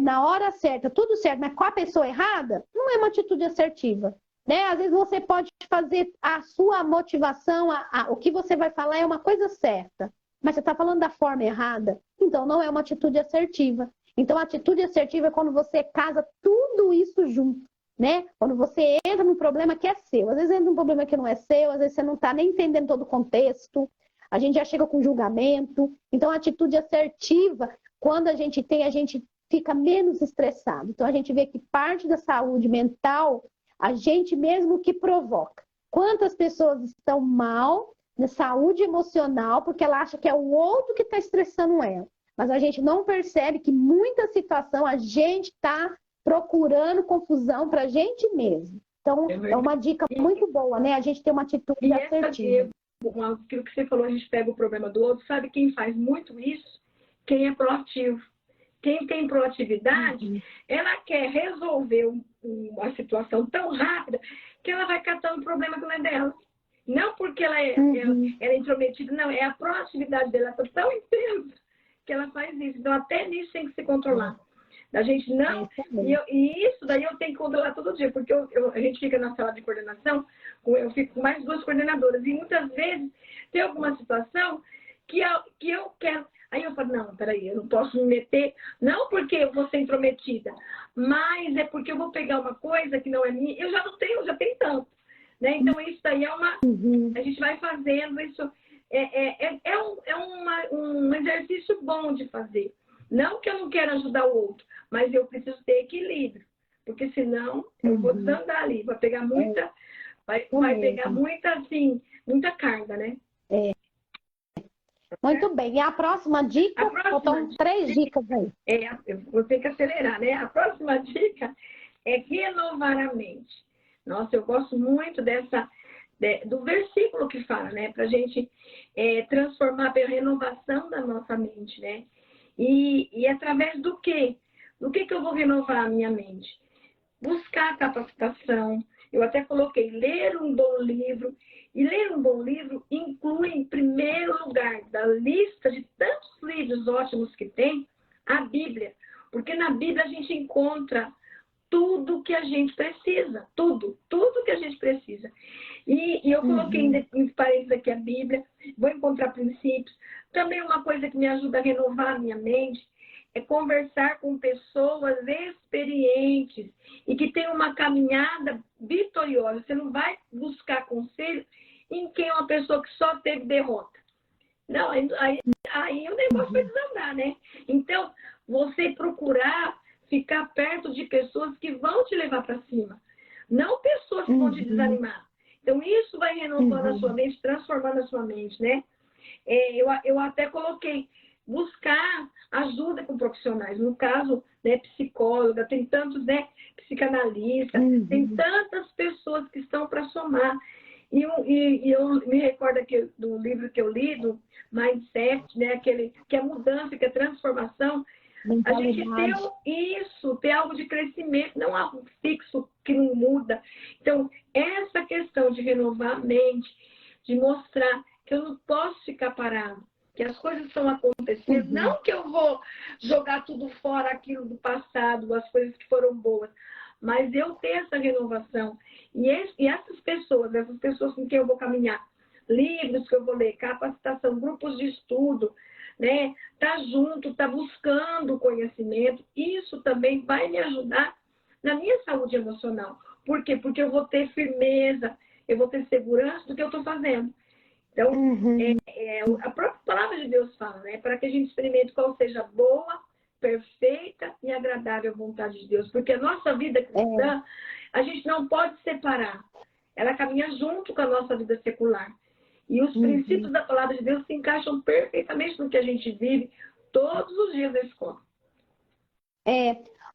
Speaker 2: na hora certa, tudo certo, mas com a pessoa errada, não é uma atitude assertiva. Né? Às vezes você pode fazer a sua motivação, o que você vai falar é uma coisa certa, mas você está falando da forma errada, então não é uma atitude assertiva. Então, a atitude assertiva é quando você casa tudo isso junto, né? Quando você entra num problema que é seu. Às vezes entra num problema que não é seu, às vezes você não está nem entendendo todo o contexto, a gente já chega com julgamento. Então, a atitude assertiva, quando a gente tem, a gente fica menos estressado. Então, a gente vê que parte da saúde mental, a gente mesmo que provoca. Quantas pessoas estão mal na saúde emocional porque ela acha que é o outro que está estressando ela. Mas a gente não percebe que muita situação a gente está procurando confusão para a gente mesmo. Então, é uma dica muito boa, né? A gente ter uma atitude assertiva.
Speaker 3: Aquilo que você falou, a gente pega o problema do outro. Sabe quem faz muito isso? Quem é proativo. Quem tem proatividade, ela quer resolver uma situação tão rápida que ela vai catando o problema que não é dela. Não porque ela é intrometida, não. É a proatividade dela, ela está tão intensa que ela faz isso. Então, até nisso tem que se controlar. A gente não... E isso daí eu tenho que controlar todo dia, porque a gente fica na sala de coordenação, eu fico com mais 2 coordenadoras, e muitas vezes tem alguma situação que eu quero... Aí eu falo, não, peraí, eu não posso me meter, não porque eu vou ser intrometida, mas é porque eu vou pegar uma coisa que não é minha, eu já não tenho, eu já tenho tanto. Né? Então, isso daí é uma... A gente vai fazendo isso... um exercício bom de fazer. Não que eu não quero ajudar o outro, mas eu preciso ter equilíbrio. Porque senão eu vou desandar ali, vai pegar muita... Vai pegar muita, assim, muita carga, né?
Speaker 2: Muito bem. E a próxima dica? Faltam 3 dicas aí.
Speaker 3: Eu vou ter que acelerar, né? A próxima dica é renovar a mente. Nossa, eu gosto muito do versículo que fala, né? Para a gente transformar pela renovação da nossa mente, né? E através do quê? Do que eu vou renovar a minha mente? Buscar capacitação. Eu até coloquei ler um bom livro. E ler um bom livro inclui, em primeiro lugar, da lista de tantos livros ótimos que tem, a Bíblia. Porque na Bíblia a gente encontra tudo que a gente precisa. Tudo que a gente precisa. E eu coloquei em parênteses aqui a Bíblia, vou encontrar princípios. Também uma coisa que me ajuda a renovar a minha mente é conversar com pessoas experientes e que têm uma caminhada vitoriosa. Você não vai buscar conselho em quem é uma pessoa que só teve derrota. Não, aí o negócio vai desandar, né? Então, você procurar ficar perto de pessoas que vão te levar para cima, não pessoas que vão te desanimar. Então, isso vai renovando a sua mente, transformando a sua mente, né? Eu até coloquei buscar ajuda com profissionais. No caso, né, psicóloga, tem tantos, né, psicanalistas, tem tantas pessoas que estão para somar. E eu me recordo aqui do livro que eu li, do Mindset, né, que é mudança, que é transformação. A gente ter algo de crescimento, não algo fixo que não muda. Então, essa questão de renovar a mente, de mostrar que eu não posso ficar parado, que as coisas estão acontecendo, não que eu vou jogar tudo fora, aquilo do passado, as coisas que foram boas, mas eu ter essa renovação. E essas pessoas com quem eu vou caminhar, livros que eu vou ler, capacitação, grupos de estudo, né? Tá junto, tá buscando conhecimento, isso também vai me ajudar na minha saúde emocional. Por quê? Porque eu vou ter firmeza, eu vou ter segurança do que eu estou fazendo. Então, a própria palavra de Deus fala, né? Para que a gente experimente qual seja a boa, perfeita e agradável vontade de Deus. Porque a nossa vida cristã, a gente não pode separar. Ela caminha junto com a nossa vida secular. E os princípios da palavra de Deus se encaixam perfeitamente no que a gente vive todos os dias da escola.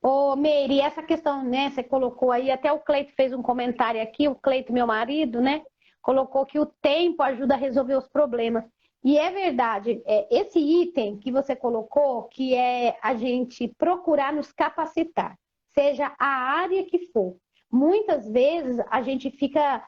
Speaker 2: Ô, Meire, essa questão, né, você colocou aí, até o Cleito fez um comentário aqui, o Cleito, meu marido, né, colocou que o tempo ajuda a resolver os problemas. E é verdade, esse item que você colocou, que é a gente procurar nos capacitar, seja a área que for. Muitas vezes a gente fica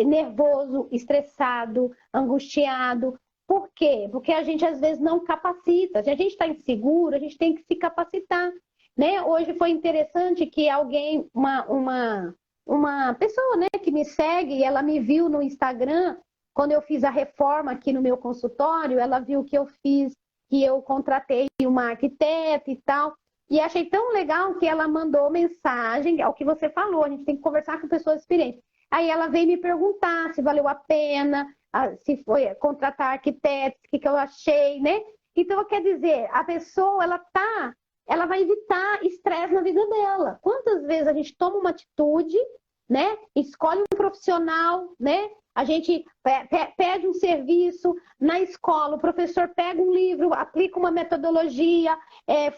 Speaker 2: nervoso, estressado, angustiado. Por quê? Porque a gente às vezes não capacita. Se a gente está inseguro, a gente tem que se capacitar. Né? Hoje foi interessante que alguém, uma pessoa, né, que me segue, ela me viu no Instagram, quando eu fiz a reforma aqui no meu consultório, ela viu que eu fiz, que eu contratei uma arquiteta e tal, e achei tão legal que ela mandou mensagem, ao que você falou, a gente tem que conversar com pessoas experientes. Aí ela veio me perguntar se valeu a pena, se foi contratar arquitetos, o que eu achei, né? Então, quer dizer, a pessoa, ela vai evitar estresse na vida dela. Quantas vezes a gente toma uma atitude, né? Escolhe um profissional, né? A gente pede um serviço na escola, o professor pega um livro, aplica uma metodologia,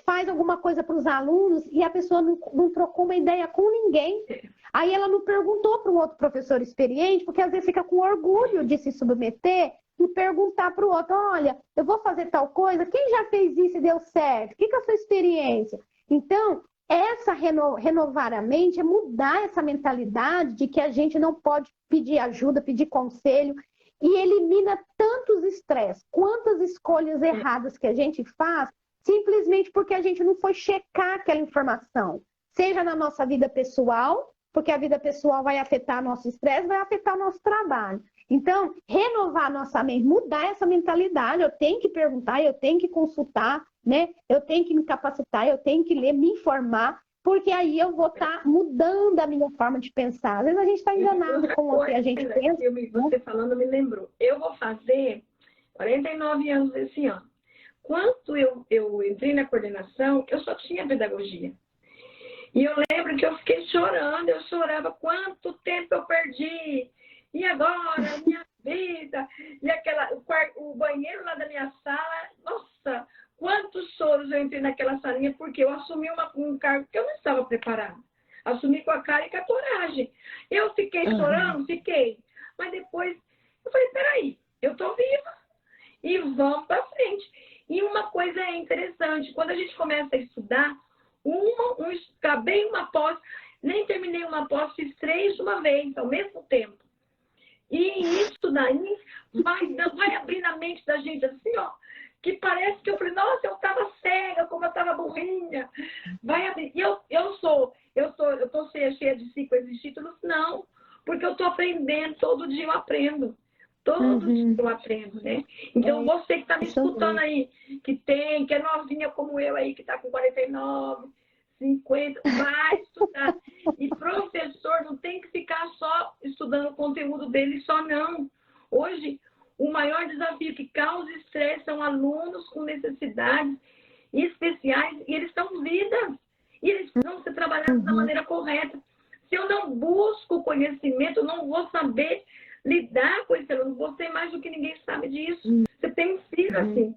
Speaker 2: faz alguma coisa para os alunos e a pessoa não trocou uma ideia com ninguém. Aí ela não perguntou para um outro professor experiente, porque às vezes fica com orgulho de se submeter e perguntar para o outro, olha, eu vou fazer tal coisa, quem já fez isso e deu certo? O que é a sua experiência? Então, essa renovar a mente é mudar essa mentalidade de que a gente não pode pedir ajuda, pedir conselho, e elimina tantos estresses, quantas escolhas erradas que a gente faz, simplesmente porque a gente não foi checar aquela informação, seja na nossa vida pessoal, porque a vida pessoal vai afetar nosso estresse, vai afetar o nosso trabalho. Então, renovar nossa mente, mudar essa mentalidade, eu tenho que perguntar, eu tenho que consultar, né? Eu tenho que me capacitar, eu tenho que ler, me informar, porque aí eu vou estar mudando a minha forma de pensar. Às vezes a gente está enganado com o que a gente pensa.
Speaker 3: Você falando me lembrou. Eu vou fazer 49 anos esse ano. Quando eu entrei na coordenação, eu só tinha pedagogia. E eu lembro que eu fiquei chorando, eu chorava quanto tempo eu perdi. E agora, minha vida, e o banheiro lá da minha sala, nossa, quantos choros eu entrei naquela salinha, porque eu assumi um cargo que eu não estava preparada. Assumi com a cara e com a coragem. Eu fiquei chorando, fiquei. Mas depois, eu falei, peraí, eu tô viva. E vamos para frente. E uma coisa é interessante, quando a gente começa a estudar, acabei uma pós, nem terminei uma pós, fiz 3 de uma vez, ao mesmo tempo. E isso daí vai abrir na mente da gente assim, ó, que parece que eu falei, nossa, eu estava cega, como eu estava burrinha. Vai abrir. E eu tô cheia de si com esses títulos? Não, porque eu estou aprendendo, todo dia eu aprendo. Todo dia eu aprendo, né? Então, você que está me escutando aí, que é novinha como eu aí, que está com 49, 50, vai estudar. E professor não tem que ficar só estudando o conteúdo dele, só não. Hoje, o maior desafio que causa estresse são alunos com necessidades especiais e eles são vidas. E eles precisam ser trabalhados da maneira correta. Se eu não busco conhecimento, eu não vou saber lidar com esse aluno. Você mais do que ninguém sabe disso. Você tem um filho assim.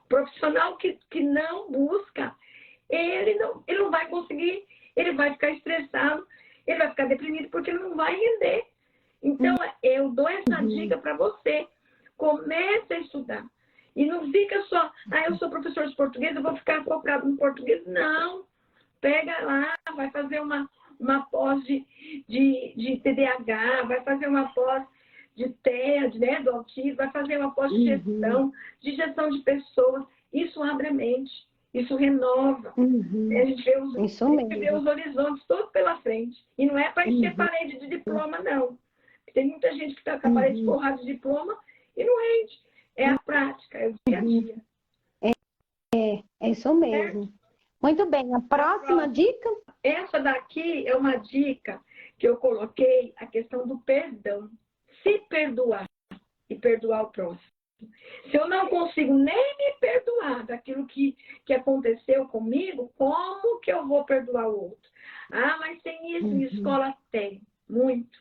Speaker 3: O profissional que não busca, ele não vai conseguir, ele vai ficar estressado, ele vai ficar deprimido porque ele não vai render. Então, eu dou essa dica para você. Comece a estudar. E não fica só, eu sou professor de português, eu vou ficar focado no português. Não. Pega lá, vai fazer uma pós de TDAH, vai fazer uma pós de TED, né, do autismo, vai fazer uma pós de gestão de pessoas. Isso abre a mente, isso renova. A gente vê os horizontes todos pela frente. E não é para encher parede de diploma, não. Tem muita gente que está com a parede forrada de diploma e não rende. É a prática, é o dia a dia.
Speaker 2: É isso mesmo. Muito bem, a próxima dica?
Speaker 3: Essa daqui é uma dica que eu coloquei, a questão do perdão. Se perdoar e perdoar o próximo. Se eu não consigo nem me perdoar daquilo que aconteceu comigo, como que eu vou perdoar o outro? Mas tem isso, minha escola tem, muito.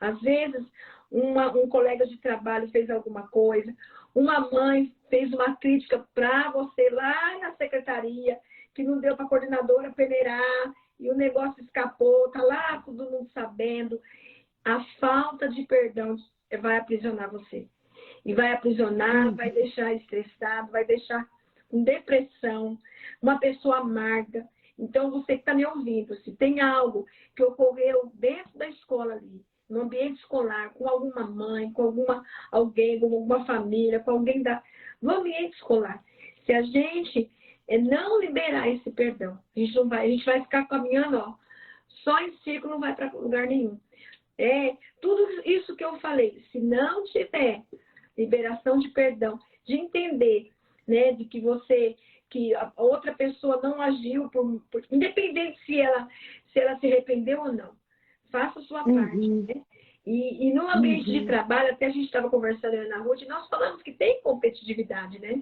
Speaker 3: Às vezes, um colega de trabalho fez alguma coisa, uma mãe fez uma crítica para você lá na secretaria, que não deu para a coordenadora peneirar, e o negócio escapou, tá lá todo mundo sabendo. A falta de perdão vai aprisionar você. E vai aprisionar, vai deixar estressado, vai deixar com depressão, uma pessoa amarga. Então, você que está me ouvindo, se tem algo que ocorreu dentro da escola ali, no ambiente escolar, com alguma mãe, com alguém, com alguma família, com alguém no ambiente escolar, se a gente não liberar esse perdão, a gente vai ficar caminhando, ó, só em círculo, não vai para lugar nenhum. Tudo isso que eu falei, se não tiver liberação de perdão, de entender, né, de que a outra pessoa não agiu, independente se ela se arrependeu ou não, faça a sua parte. Né? E no ambiente de trabalho, até a gente estava conversando na Ruth, nós falamos que tem competitividade, né?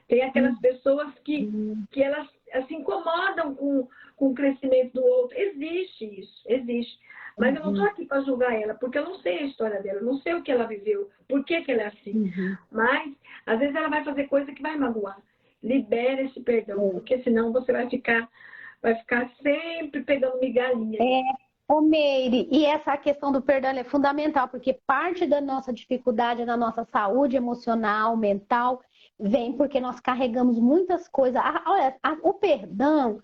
Speaker 3: Tem aquelas pessoas que elas se incomodam com o crescimento do outro. Existe isso, existe. Mas eu não estou aqui para julgar ela, porque eu não sei a história dela, eu não sei o que ela viveu, por que ela é assim. Mas, às vezes, ela vai fazer coisa que vai magoar. Libera esse perdão, porque senão você vai ficar sempre pegando migalhinha.
Speaker 2: Ô Meire, e essa questão do perdão é fundamental, porque parte da nossa dificuldade na nossa saúde emocional, mental, vem porque nós carregamos muitas coisas. Olha, o perdão,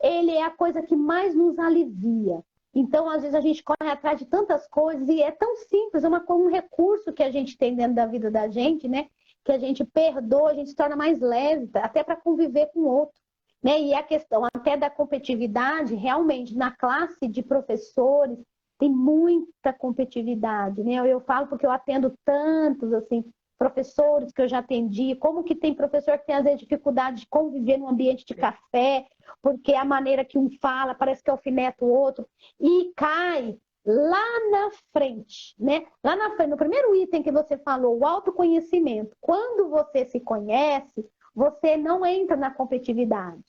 Speaker 2: ele é a coisa que mais nos alivia. Então, às vezes, a gente corre atrás de tantas coisas e é tão simples, é um recurso que a gente tem dentro da vida da gente, né? Que a gente perdoa, a gente se torna mais leve, até para conviver com o outro. Né? E a questão até da competitividade, realmente, na classe de professores, tem muita competitividade. Né? Eu falo porque eu atendo tantos, assim, professores que eu já atendi, como que tem professor que tem, às vezes, dificuldade de conviver num ambiente de café, porque a maneira que um fala parece que alfineta o outro, e cai lá na frente, né? Lá na frente, no primeiro item que você falou, o autoconhecimento. Quando você se conhece, você não entra na competitividade,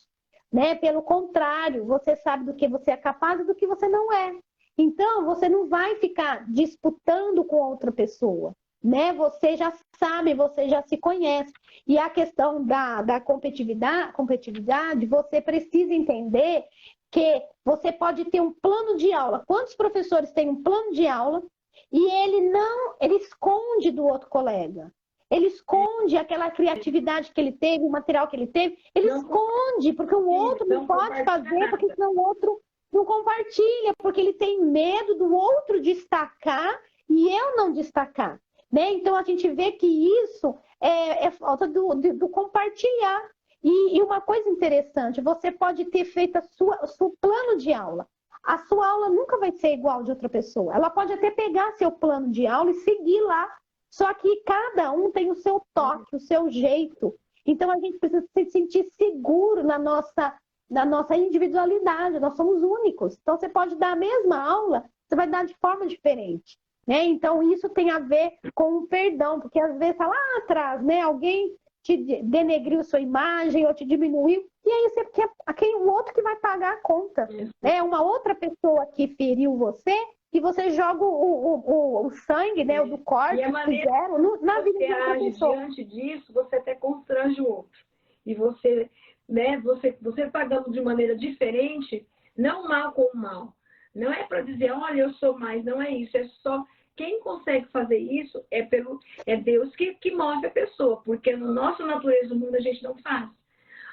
Speaker 2: né? Pelo contrário, você sabe do que você é capaz e do que você não é. Então, você não vai ficar disputando com outra pessoa, né? Você já sabe, você já se conhece. E a questão da competitividade, você precisa entender que você pode ter um plano de aula. Quantos professores têm um plano de aula e ele esconde do outro colega? Ele esconde aquela criatividade que ele teve, o material que ele teve, ele esconde, porque o outro não pode fazer, porque senão o outro não compartilha, porque ele tem medo do outro destacar e eu não destacar. Né? Então, a gente vê que isso é falta do compartilhar. E uma coisa interessante, você pode ter feito o seu plano de aula. A sua aula nunca vai ser igual de outra pessoa. Ela pode até pegar seu plano de aula e seguir lá. Só que cada um tem o seu toque, o seu jeito. Então, a gente precisa se sentir seguro na nossa individualidade. Nós somos únicos. Então, você pode dar a mesma aula, você vai dar de forma diferente. Né? Então, isso tem a ver com o perdão, porque às vezes tá lá atrás, né? Alguém te denegriu sua imagem ou te diminuiu, e aí você quer o outro que vai pagar a conta. É uma outra pessoa que feriu você e você joga o sangue, né? O do corte que fizeram na vida de outra pessoa.
Speaker 3: Diante disso, você até constrange o outro. E você, né? Você pagando de maneira diferente, não mal com mal. Não é para dizer, olha, eu sou mais, não é isso, é só... Quem consegue fazer isso é Deus que move a pessoa, porque no nosso natureza do mundo a gente não faz.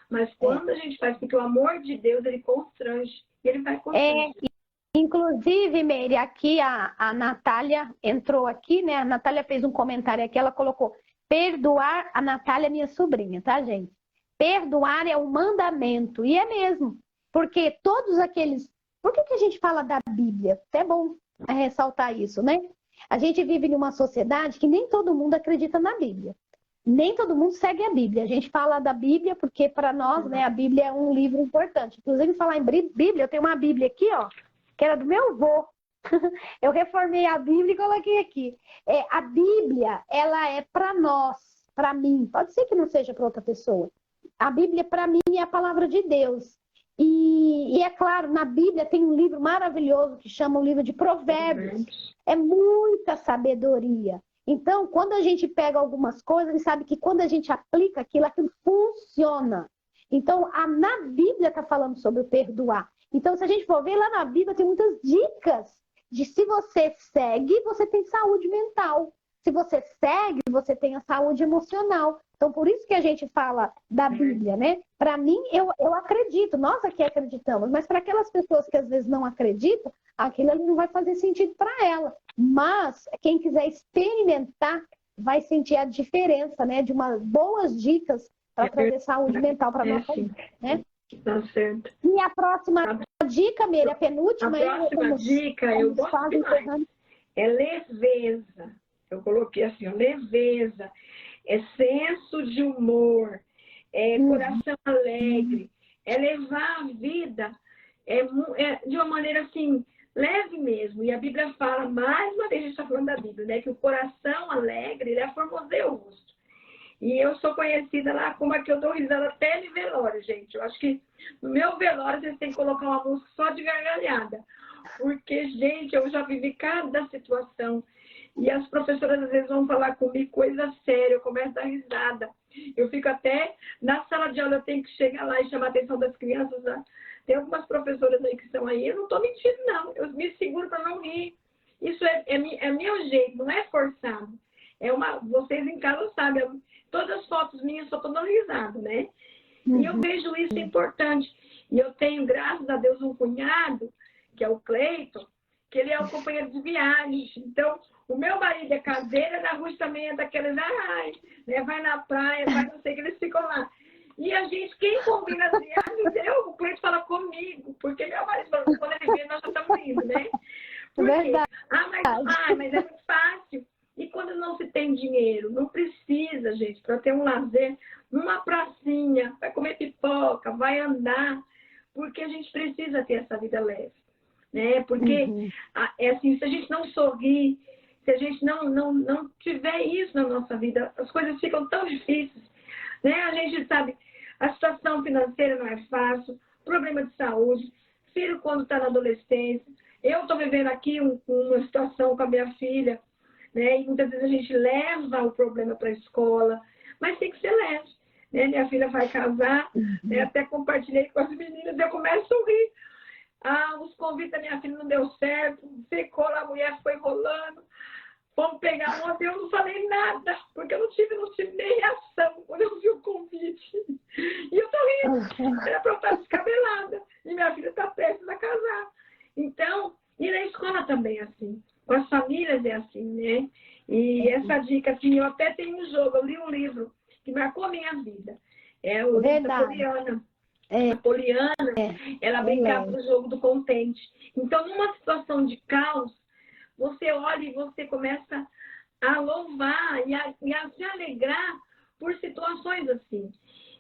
Speaker 3: Mas quando a gente faz, porque o amor de Deus, ele constrange, e ele vai constranger.
Speaker 2: Inclusive, Meire, aqui a Natália entrou aqui, né? A Natália fez um comentário aqui, ela colocou, perdoar, a Natália é minha sobrinha, tá, gente? Perdoar é um mandamento, e é mesmo, porque todos aqueles... Por que a gente fala da Bíblia? É bom ressaltar isso, né? A gente vive em uma sociedade que nem todo mundo acredita na Bíblia. Nem todo mundo segue a Bíblia. A gente fala da Bíblia porque, para nós, né, a Bíblia é um livro importante. Inclusive, falar em Bíblia, eu tenho uma Bíblia aqui, ó, que era do meu avô. Eu reformei a Bíblia e coloquei aqui. A Bíblia, ela é para nós, para mim. Pode ser que não seja para outra pessoa. A Bíblia, para mim, é a palavra de Deus. E é claro, na Bíblia tem um livro maravilhoso que chama o livro de Provérbios. É muita sabedoria. Então, quando a gente pega algumas coisas, a gente sabe que quando a gente aplica aquilo funciona. Então, na Bíblia está falando sobre o perdoar. Então, se a gente for ver lá na Bíblia, tem muitas dicas de se você segue, você tem saúde mental. se você segue, você tem a saúde emocional. Então, por isso que a gente fala da Bíblia, né? Para mim, eu acredito, nós aqui acreditamos, mas para aquelas pessoas que às vezes não acreditam, aquilo ali não vai fazer sentido para ela. Mas quem quiser experimentar vai sentir a diferença, né? De umas boas dicas para trazer saúde mental para nossa vida, né?
Speaker 3: Tá certo.
Speaker 2: E a próxima dica, Meire, a penúltima...
Speaker 3: A próxima dica, eu gosto demais, é leveza. Eu coloquei assim, ó, leveza, é senso de humor, é coração alegre, é levar a vida de uma maneira assim, leve mesmo. E a Bíblia fala, mais uma vez a gente está falando da Bíblia, né? Que o coração alegre, ele formoseia o rosto. E eu sou conhecida lá como a que eu dou risada até de velório, gente. Eu acho que no meu velório vocês têm que colocar uma música só de gargalhada. Porque, gente, eu já vivi cada situação. E as professoras às vezes vão falar comigo coisa séria, eu começo a dar risada. Eu fico até, na sala de aula eu tenho que chegar lá e chamar a atenção das crianças. Né? Tem algumas professoras aí que estão aí, eu não estou mentindo não, eu me seguro para não rir. Isso é meu jeito, não é forçado. Vocês em casa sabem, todas as fotos minhas só estou dando risada, né? E eu vejo isso importante. E eu tenho, graças a Deus, um cunhado, que é o Cleiton, que ele é o companheiro de viagem. Então, o meu marido é caseiro, na Ruth também é daqueles, né, vai na praia, vai não sei, que eles ficam lá. E a gente, quem combina as viagens, o Cleiton fala comigo, porque meu marido fala, quando ele vê, nós já estamos indo, né? Porque,
Speaker 2: Verdade.
Speaker 3: mas é muito fácil. E quando não se tem dinheiro, não precisa, gente, para ter um lazer, numa pracinha, vai comer pipoca, vai andar, porque a gente precisa ter essa vida leve, né? Porque, é assim, se a gente não sorrir, se a gente não tiver isso na nossa vida, as coisas ficam tão difíceis, né? A gente sabe, a situação financeira não é fácil, problema de saúde, filho quando está na adolescência. Eu estou vivendo aqui uma situação com a minha filha, né? E muitas vezes a gente leva o problema para a escola, mas tem que ser leve, né? Minha filha vai casar, né? Até compartilhei com as meninas, eu começo a rir. Os convites da minha filha não deu certo, ficou lá, a mulher foi enrolando. Vamos pegar ontem, eu não falei nada, porque eu não tive nem reação quando eu vi o convite. E eu tô rindo, era para eu estar descabelada. E minha filha está prestes a casar. Então, e na escola também é assim. Com as famílias é assim, né? E essa dica, assim, eu até tenho um jogo, eu li um livro que marcou a minha vida. É o livro da Poliana. A Poliana, ela brincava no jogo do contente. Então, numa situação de caos, você olha e você começa a louvar e a se alegrar por situações assim.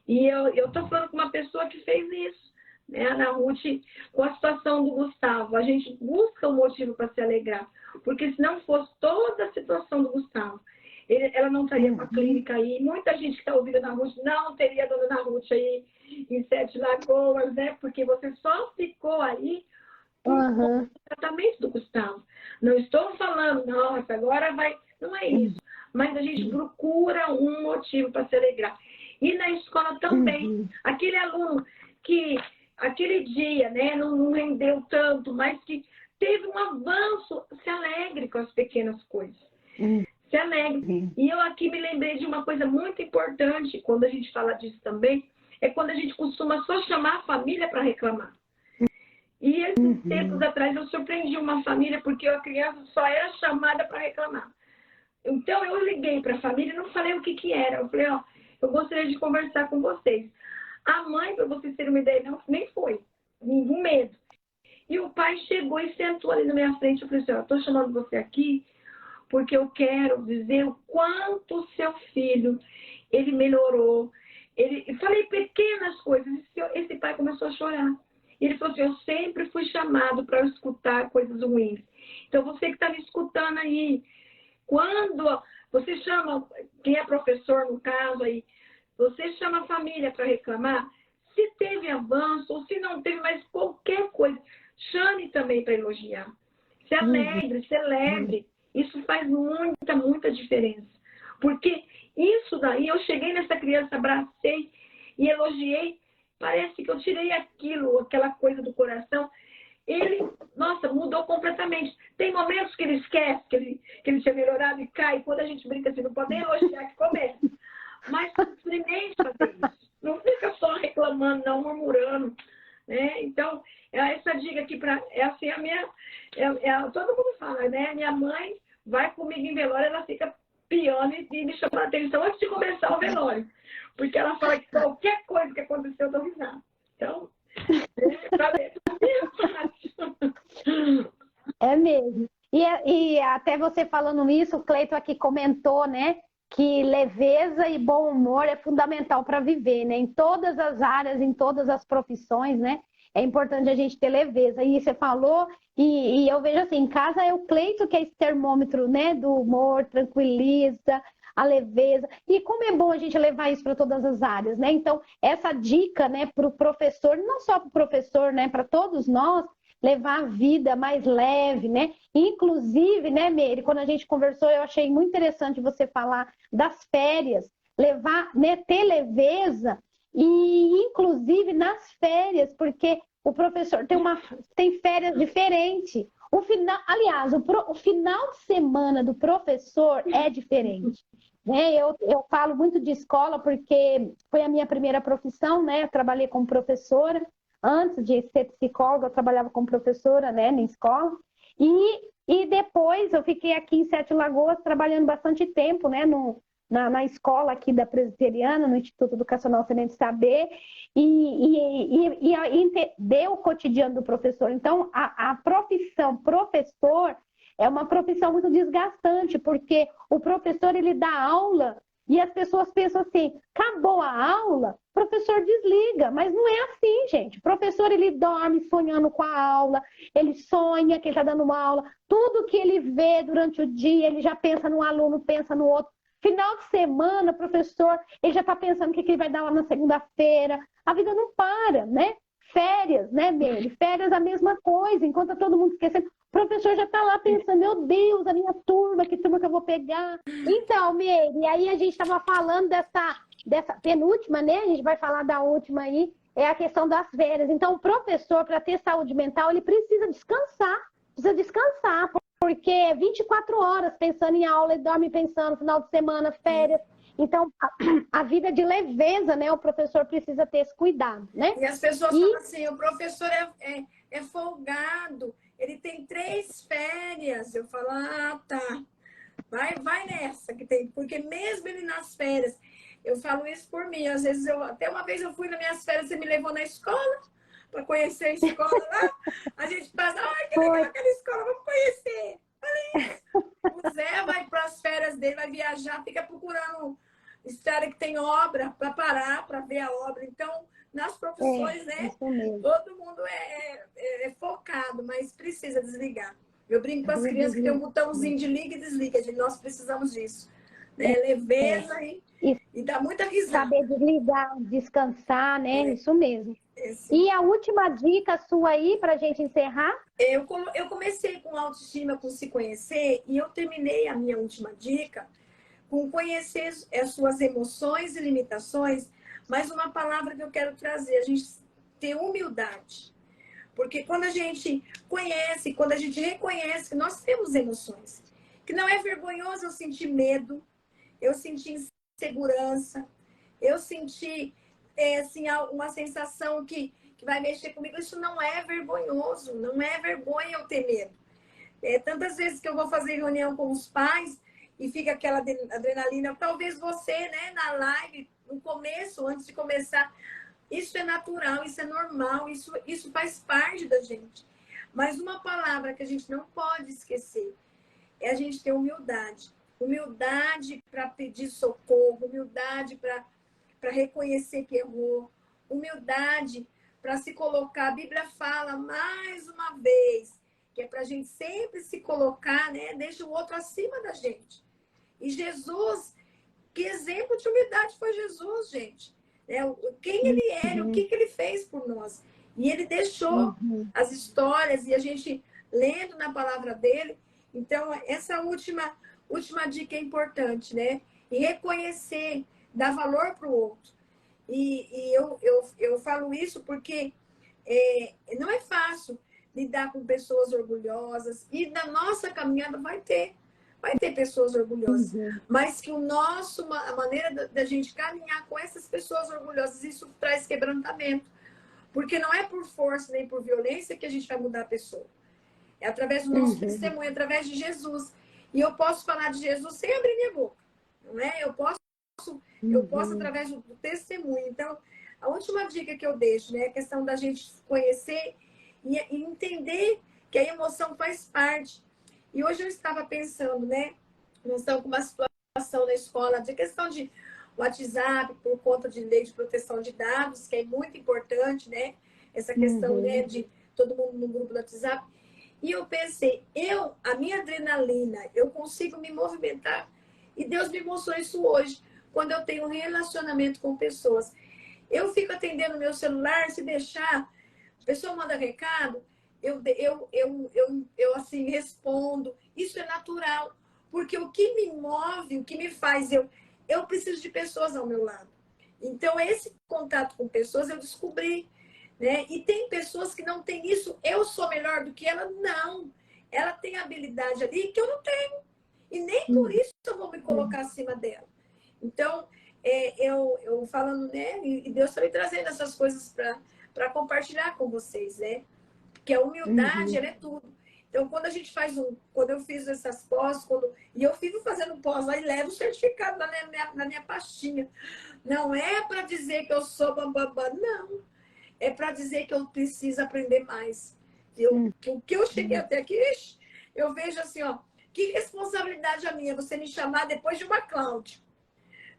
Speaker 3: E eu estou falando com uma pessoa que fez isso, né? A Ana Ruth, com a situação do Gustavo. A gente busca um motivo para se alegrar, porque se não fosse toda a situação do Gustavo, ela não estaria com a clínica aí. Muita gente que está ouvindo a Ana Ruth não teria a dona Ana Ruth aí em Sete Lagoas, né? Porque você só ficou aí por tratamento do Gustavo. Não estou falando, nossa, agora vai... Não é isso. Mas a gente procura um motivo para se alegrar. E na escola também. Aquele aluno que, aquele dia, né, não rendeu tanto, mas que teve um avanço, se alegre com as pequenas coisas. Se alegre. E eu aqui me lembrei de uma coisa muito importante, quando a gente fala disso também, é quando a gente costuma só chamar a família para reclamar. E esses tempos atrás eu surpreendi uma família porque a criança só era chamada para reclamar. Então eu liguei para a família e não falei o que era. Eu falei, eu gostaria de conversar com vocês. A mãe, para vocês terem uma ideia, não, nem foi. Nenhum medo. E o pai chegou e sentou ali na minha frente. Eu falei assim, estou chamando você aqui porque eu quero dizer o quanto o seu filho, ele melhorou. Eu falei pequenas coisas. Esse pai começou a chorar. Ele falou assim, eu sempre fui chamado para escutar coisas ruins. Então, você que está me escutando aí, quando você chama, quem é professor no caso aí, você chama a família para reclamar, se teve avanço ou se não teve, mas qualquer coisa, chame também para elogiar. Se alegre, celebre. Isso faz muita, muita diferença. Porque isso daí, eu cheguei nessa criança, abracei e elogiei, parece que eu tirei aquela coisa do coração ele, nossa, mudou completamente. Tem momentos que ele esquece que ele tinha melhorado e cai. Quando a gente brinca assim, não pode nem elogiar que começa. Mas experimente fazer isso. Não fica só reclamando, não, murmurando. Né? Então, essa dica aqui é assim, todo mundo fala, né? Minha mãe vai comigo em velório, ela fica piando e me chamando a atenção antes de começar o velório. Porque ela fala que qualquer coisa que aconteceu, eu dou risada. Então,
Speaker 2: é mesmo. E até você falando isso, o Cleito aqui comentou, né? Que leveza e bom humor é fundamental para viver, né? Em todas as áreas, em todas as profissões, né? É importante a gente ter leveza. E você falou, e eu vejo assim, em casa é o Cleito que é esse termômetro, né? Do humor, tranquiliza, a leveza. E como é bom a gente levar isso para todas as áreas, né? Então, essa dica, né, para o professor, não só para o professor, né? Para todos nós, levar a vida mais leve, né? Inclusive, né, Meire, quando a gente conversou, eu achei muito interessante você falar das férias, levar, né, ter leveza e inclusive nas férias, porque o professor tem férias diferentes. O final de semana do professor é diferente. Né? Eu falo muito de escola porque foi a minha primeira profissão, né? Eu trabalhei como professora. Antes de ser psicóloga, eu trabalhava como professora, né, na escola. E depois eu fiquei aqui em Sete Lagoas trabalhando bastante tempo, né, na escola aqui da Presbiteriana, no Instituto Educacional Semente Saber, e entender o cotidiano do professor. Então, a profissão professor é uma profissão muito desgastante, porque o professor, ele dá aula e as pessoas pensam assim, acabou a aula, o professor desliga, mas não é assim, gente. O professor, ele dorme sonhando com a aula, ele sonha que ele está dando uma aula, tudo que ele vê durante o dia, ele já pensa num aluno, pensa no outro. Final de semana, o professor, ele já está pensando o que ele vai dar lá na segunda-feira. A vida não para, né? Férias, né, Meire? Férias a mesma coisa, enquanto tá todo mundo esquecendo. O professor já está lá pensando, meu Deus, a minha turma, que turma que eu vou pegar? Então, Meire, e aí a gente estava falando dessa penúltima, né? A gente vai falar da última aí, é a questão das férias. Então, o professor, para ter saúde mental, ele precisa descansar, porque é 24 horas pensando em aula, ele dorme pensando, final de semana, férias. Então, a vida de leveza, né? O professor precisa ter esse cuidado, né?
Speaker 4: E as pessoas falam assim, o professor é folgado, ele tem 3 férias. Eu falo, ah, tá. Vai nessa que tem. Porque mesmo ele nas férias, eu falo isso por mim. Às vezes, até uma vez eu fui nas minhas férias, você me levou na escola, para conhecer a escola lá. A gente passa, ai, que legal aquela escola, vamos conhecer. Falei isso. O Zé vai para as férias dele, vai viajar, fica procurando estrada que tem obra para parar, para ver a obra. Então, nas profissões, né? Todo mundo é focado, mas precisa desligar. Eu brinco com as crianças que tem um botãozinho de liga e desliga. Nós precisamos disso. Né? Leveza e dá muita risada.
Speaker 2: Saber desligar, descansar, né? Isso mesmo. E a última dica sua aí, para a gente encerrar?
Speaker 4: Eu comecei com autoestima, com se conhecer, e eu terminei a minha última dica com conhecer as suas emoções e limitações, mas uma palavra que eu quero trazer, a gente ter humildade. Porque quando a gente conhece, quando a gente reconhece que nós temos emoções, que não é vergonhoso eu sentir medo, eu sentir insegurança, eu sentir assim, uma sensação que vai mexer comigo, isso não é vergonhoso, não é vergonha eu ter medo. Tantas vezes que eu vou fazer reunião com os pais e fica aquela adrenalina, talvez você, né, na live, no começo, antes de começar, isso é natural, isso é normal, isso faz parte da gente. Mas uma palavra que a gente não pode esquecer é a gente ter humildade. Humildade para pedir socorro, humildade para reconhecer que errou, humildade para se colocar. A Bíblia fala mais uma vez que é para a gente sempre se colocar, né? Deixa o outro acima da gente. E Jesus, que exemplo de humildade foi Jesus, gente. Quem ele era, o que ele fez por nós. E ele deixou as histórias e a gente lendo na palavra dele. Então, essa última dica é importante, né? E reconhecer, dar valor para o outro. E eu falo isso porque não é fácil. lidar com pessoas orgulhosas. E na nossa caminhada vai ter pessoas orgulhosas. Mas que a maneira da gente caminhar com essas pessoas orgulhosas, isso traz quebrantamento. Porque não é por força nem por violência que a gente vai mudar a pessoa. É através do nosso testemunho, através de Jesus. E eu posso falar de Jesus sem abrir minha boca. Não é? Eu posso através do testemunho. Então, a última dica que eu deixo, né, é a questão da gente conhecer e entender que a emoção faz parte. E hoje eu estava pensando, né, nós estamos com uma situação na escola de questão de WhatsApp, por conta de lei de proteção de dados, que é muito importante, né, essa questão, né, de todo mundo no grupo do WhatsApp. E eu pensei, a minha adrenalina, eu consigo me movimentar. E Deus me mostrou isso hoje, quando eu tenho um relacionamento com pessoas. Eu fico atendendo meu celular, se deixar, a pessoa manda recado, eu assim, respondo. Isso é natural, porque o que me move, o que me faz, eu preciso de pessoas ao meu lado. Então, esse contato com pessoas eu descobri, né? E tem pessoas que não têm isso. Eu sou melhor do que ela? Não. Ela tem habilidade ali que eu não tenho. E nem por isso eu vou me colocar acima dela. Então, eu falando, né? E Deus está me trazendo essas coisas para compartilhar com vocês, né? Porque a humildade, ela é tudo. Então, quando a gente quando eu fiz essas pós, e eu fico fazendo pós lá e levo o certificado na minha pastinha. Não é para dizer que eu sou bambambam, não. É para dizer que eu preciso aprender mais. O que eu cheguei até aqui, eu vejo assim, ó, que responsabilidade a minha, você me chamar depois de uma Cláudia.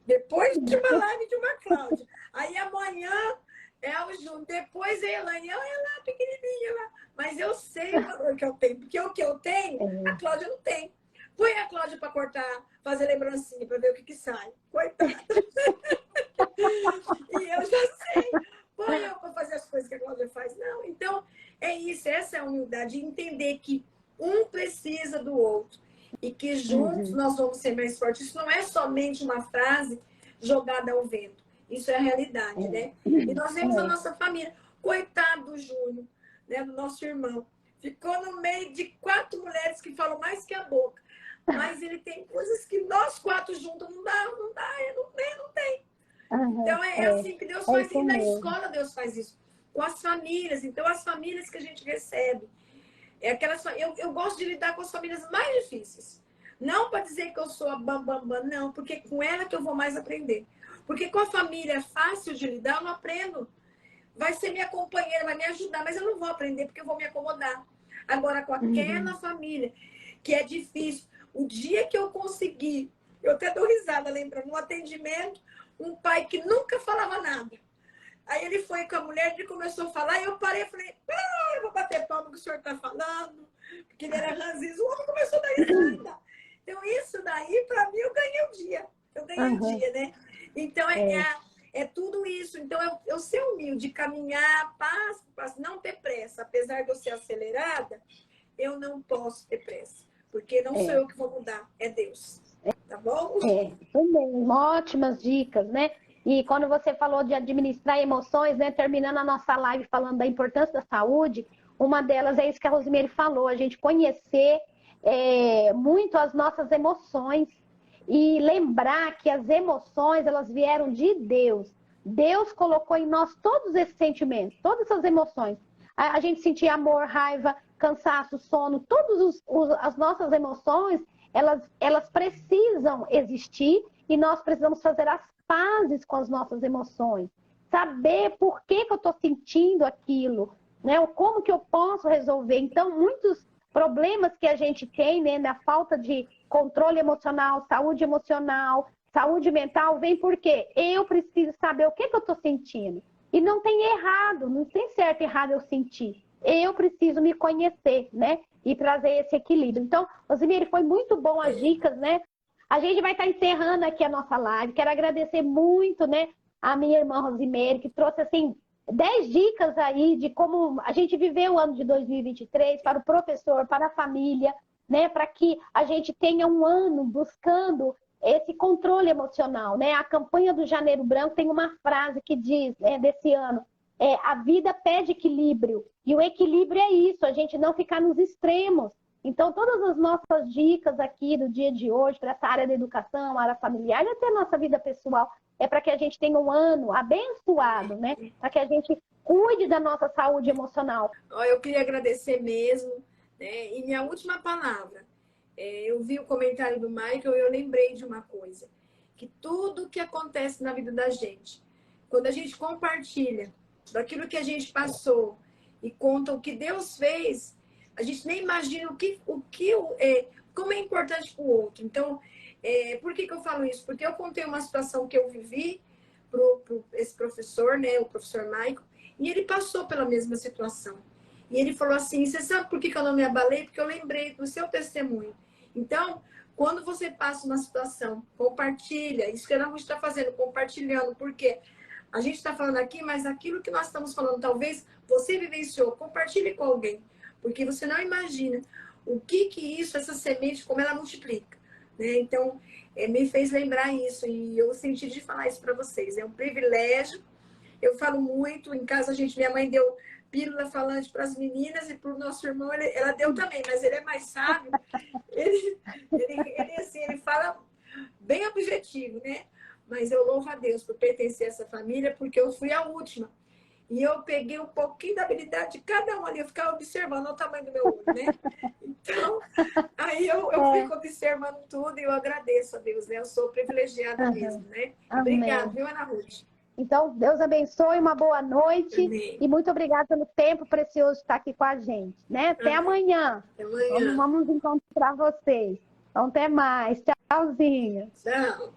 Speaker 4: Depois de uma live de uma Cláudia. Aí amanhã é o Júnior, depois é a Elaine, olha lá, pequenininha lá. Mas eu sei o valor que eu tenho, porque o que eu tenho, a Cláudia não tem. Põe a Cláudia para cortar, fazer lembrancinha, para ver o que sai. Coitada. E eu já sei. Põe eu para fazer as coisas que a Cláudia faz. Não, então é isso, essa é a humildade, entender que um precisa do outro e que juntos nós vamos ser mais fortes. Isso não é somente uma frase jogada ao vento. Isso é a realidade, né? E nós vemos a nossa família. Coitado do Júnior, né? Do nosso irmão. Ficou no meio de 4 mulheres que falam mais que a boca. Mas ele tem coisas que nós 4 juntos não dá, não tem. Então é assim que Deus faz. E na escola Deus faz isso. Com as famílias. Então, as famílias que a gente recebe. Eu gosto de lidar com as famílias mais difíceis. Não para dizer que eu sou a bambambam, não. Porque é com ela que eu vou mais aprender. Porque com a família é fácil de lidar, eu não aprendo. Vai ser minha companheira, vai me ajudar, mas eu não vou aprender porque eu vou me acomodar. Agora, com aquela família que é difícil, o dia que eu conseguir, eu até dou risada, lembrando, um atendimento, um pai que nunca falava nada. Aí ele foi com a mulher, ele começou a falar, e eu parei e falei, eu vou bater palma que o senhor está falando, porque ele era ranzinho, o homem começou a dar risada. Então, isso daí, para mim, eu ganhei o dia. Eu ganhei o dia, né? Então, é tudo isso. Então, eu ser humilde, caminhar passo por passo, não ter pressa. Apesar de eu ser acelerada, eu não posso ter pressa. Porque não sou eu que vou mudar, é Deus. Tá bom?
Speaker 2: Também. Ótimas dicas, né? E quando você falou de administrar emoções, né? Terminando a nossa live falando da importância da saúde, uma delas é isso que a Rosimeire falou, a gente conhecer muito as nossas emoções e lembrar que as emoções, elas vieram de Deus. Deus colocou em nós todos esses sentimentos, todas essas emoções. A gente sentir amor, raiva, cansaço, sono, todas as nossas emoções, elas precisam existir e nós precisamos fazer as pazes com as nossas emoções. Saber por que eu estou sentindo aquilo, né? Ou como que eu posso resolver. Então, muitos problemas que a gente tem, né, na falta de controle emocional, saúde mental, vem porque eu preciso saber o que eu estou sentindo. E não tem errado, não tem certo e errado eu sentir. Eu preciso me conhecer, né? E trazer esse equilíbrio. Então, Rosimeire, foi muito bom as dicas, né? A gente vai estar encerrando aqui a nossa live. Quero agradecer muito, né, a minha irmã Rosimeire, que trouxe, assim, 10 dicas aí de como a gente viveu o ano de 2023 para o professor, para a família, né? Para que a gente tenha um ano buscando esse controle emocional, né? A campanha do Janeiro Branco tem uma frase que diz, né, desse ano, a vida pede equilíbrio. E o equilíbrio é isso, a gente não ficar nos extremos. Então, todas as nossas dicas aqui do dia de hoje, para essa área da educação, área familiar e até a nossa vida pessoal, é para que a gente tenha um ano abençoado, né? Para que a gente cuide da nossa saúde emocional.
Speaker 4: Eu queria agradecer mesmo, né? E minha última palavra, eu vi o comentário do Michael e eu lembrei de uma coisa, que tudo que acontece na vida da gente, quando a gente compartilha daquilo que a gente passou e conta o que Deus fez, a gente nem imagina como é importante para o outro. Então, por que eu falo isso? Porque eu contei uma situação que eu vivi para esse professor, né, o professor Michael, e ele passou pela mesma situação. E ele falou assim, você sabe por que eu não me abalei? Porque eu lembrei do seu testemunho. Então, quando você passa uma situação, compartilha, isso que a gente está fazendo, compartilhando, porque a gente está falando aqui, mas aquilo que nós estamos falando, talvez você vivenciou, compartilhe com alguém, porque você não imagina o que isso, essa semente, como ela multiplica, né? Então, me fez lembrar isso e eu senti de falar isso para vocês. É um privilégio. Eu falo muito, em casa minha mãe deu pílula falante para as meninas e para o nosso irmão, ela deu também, mas ele é mais sábio. Ele fala bem objetivo, né? Mas eu louvo a Deus por pertencer a essa família, porque eu fui a última. E eu peguei um pouquinho da habilidade de cada um ali, eu ficava observando o tamanho do meu olho, né? Então, aí eu fico observando tudo e eu agradeço a Deus, né? Eu sou privilegiada mesmo, né?
Speaker 2: Amém.
Speaker 4: Obrigada, viu, Ana Ruth?
Speaker 2: Então, Deus abençoe, uma boa noite.
Speaker 4: Amém.
Speaker 2: E muito obrigada pelo tempo precioso de estar aqui com a gente, né? Até amanhã.
Speaker 4: Até amanhã.
Speaker 2: Vamos encontrar vocês. Então, até mais. Tchauzinho.
Speaker 4: Tchau.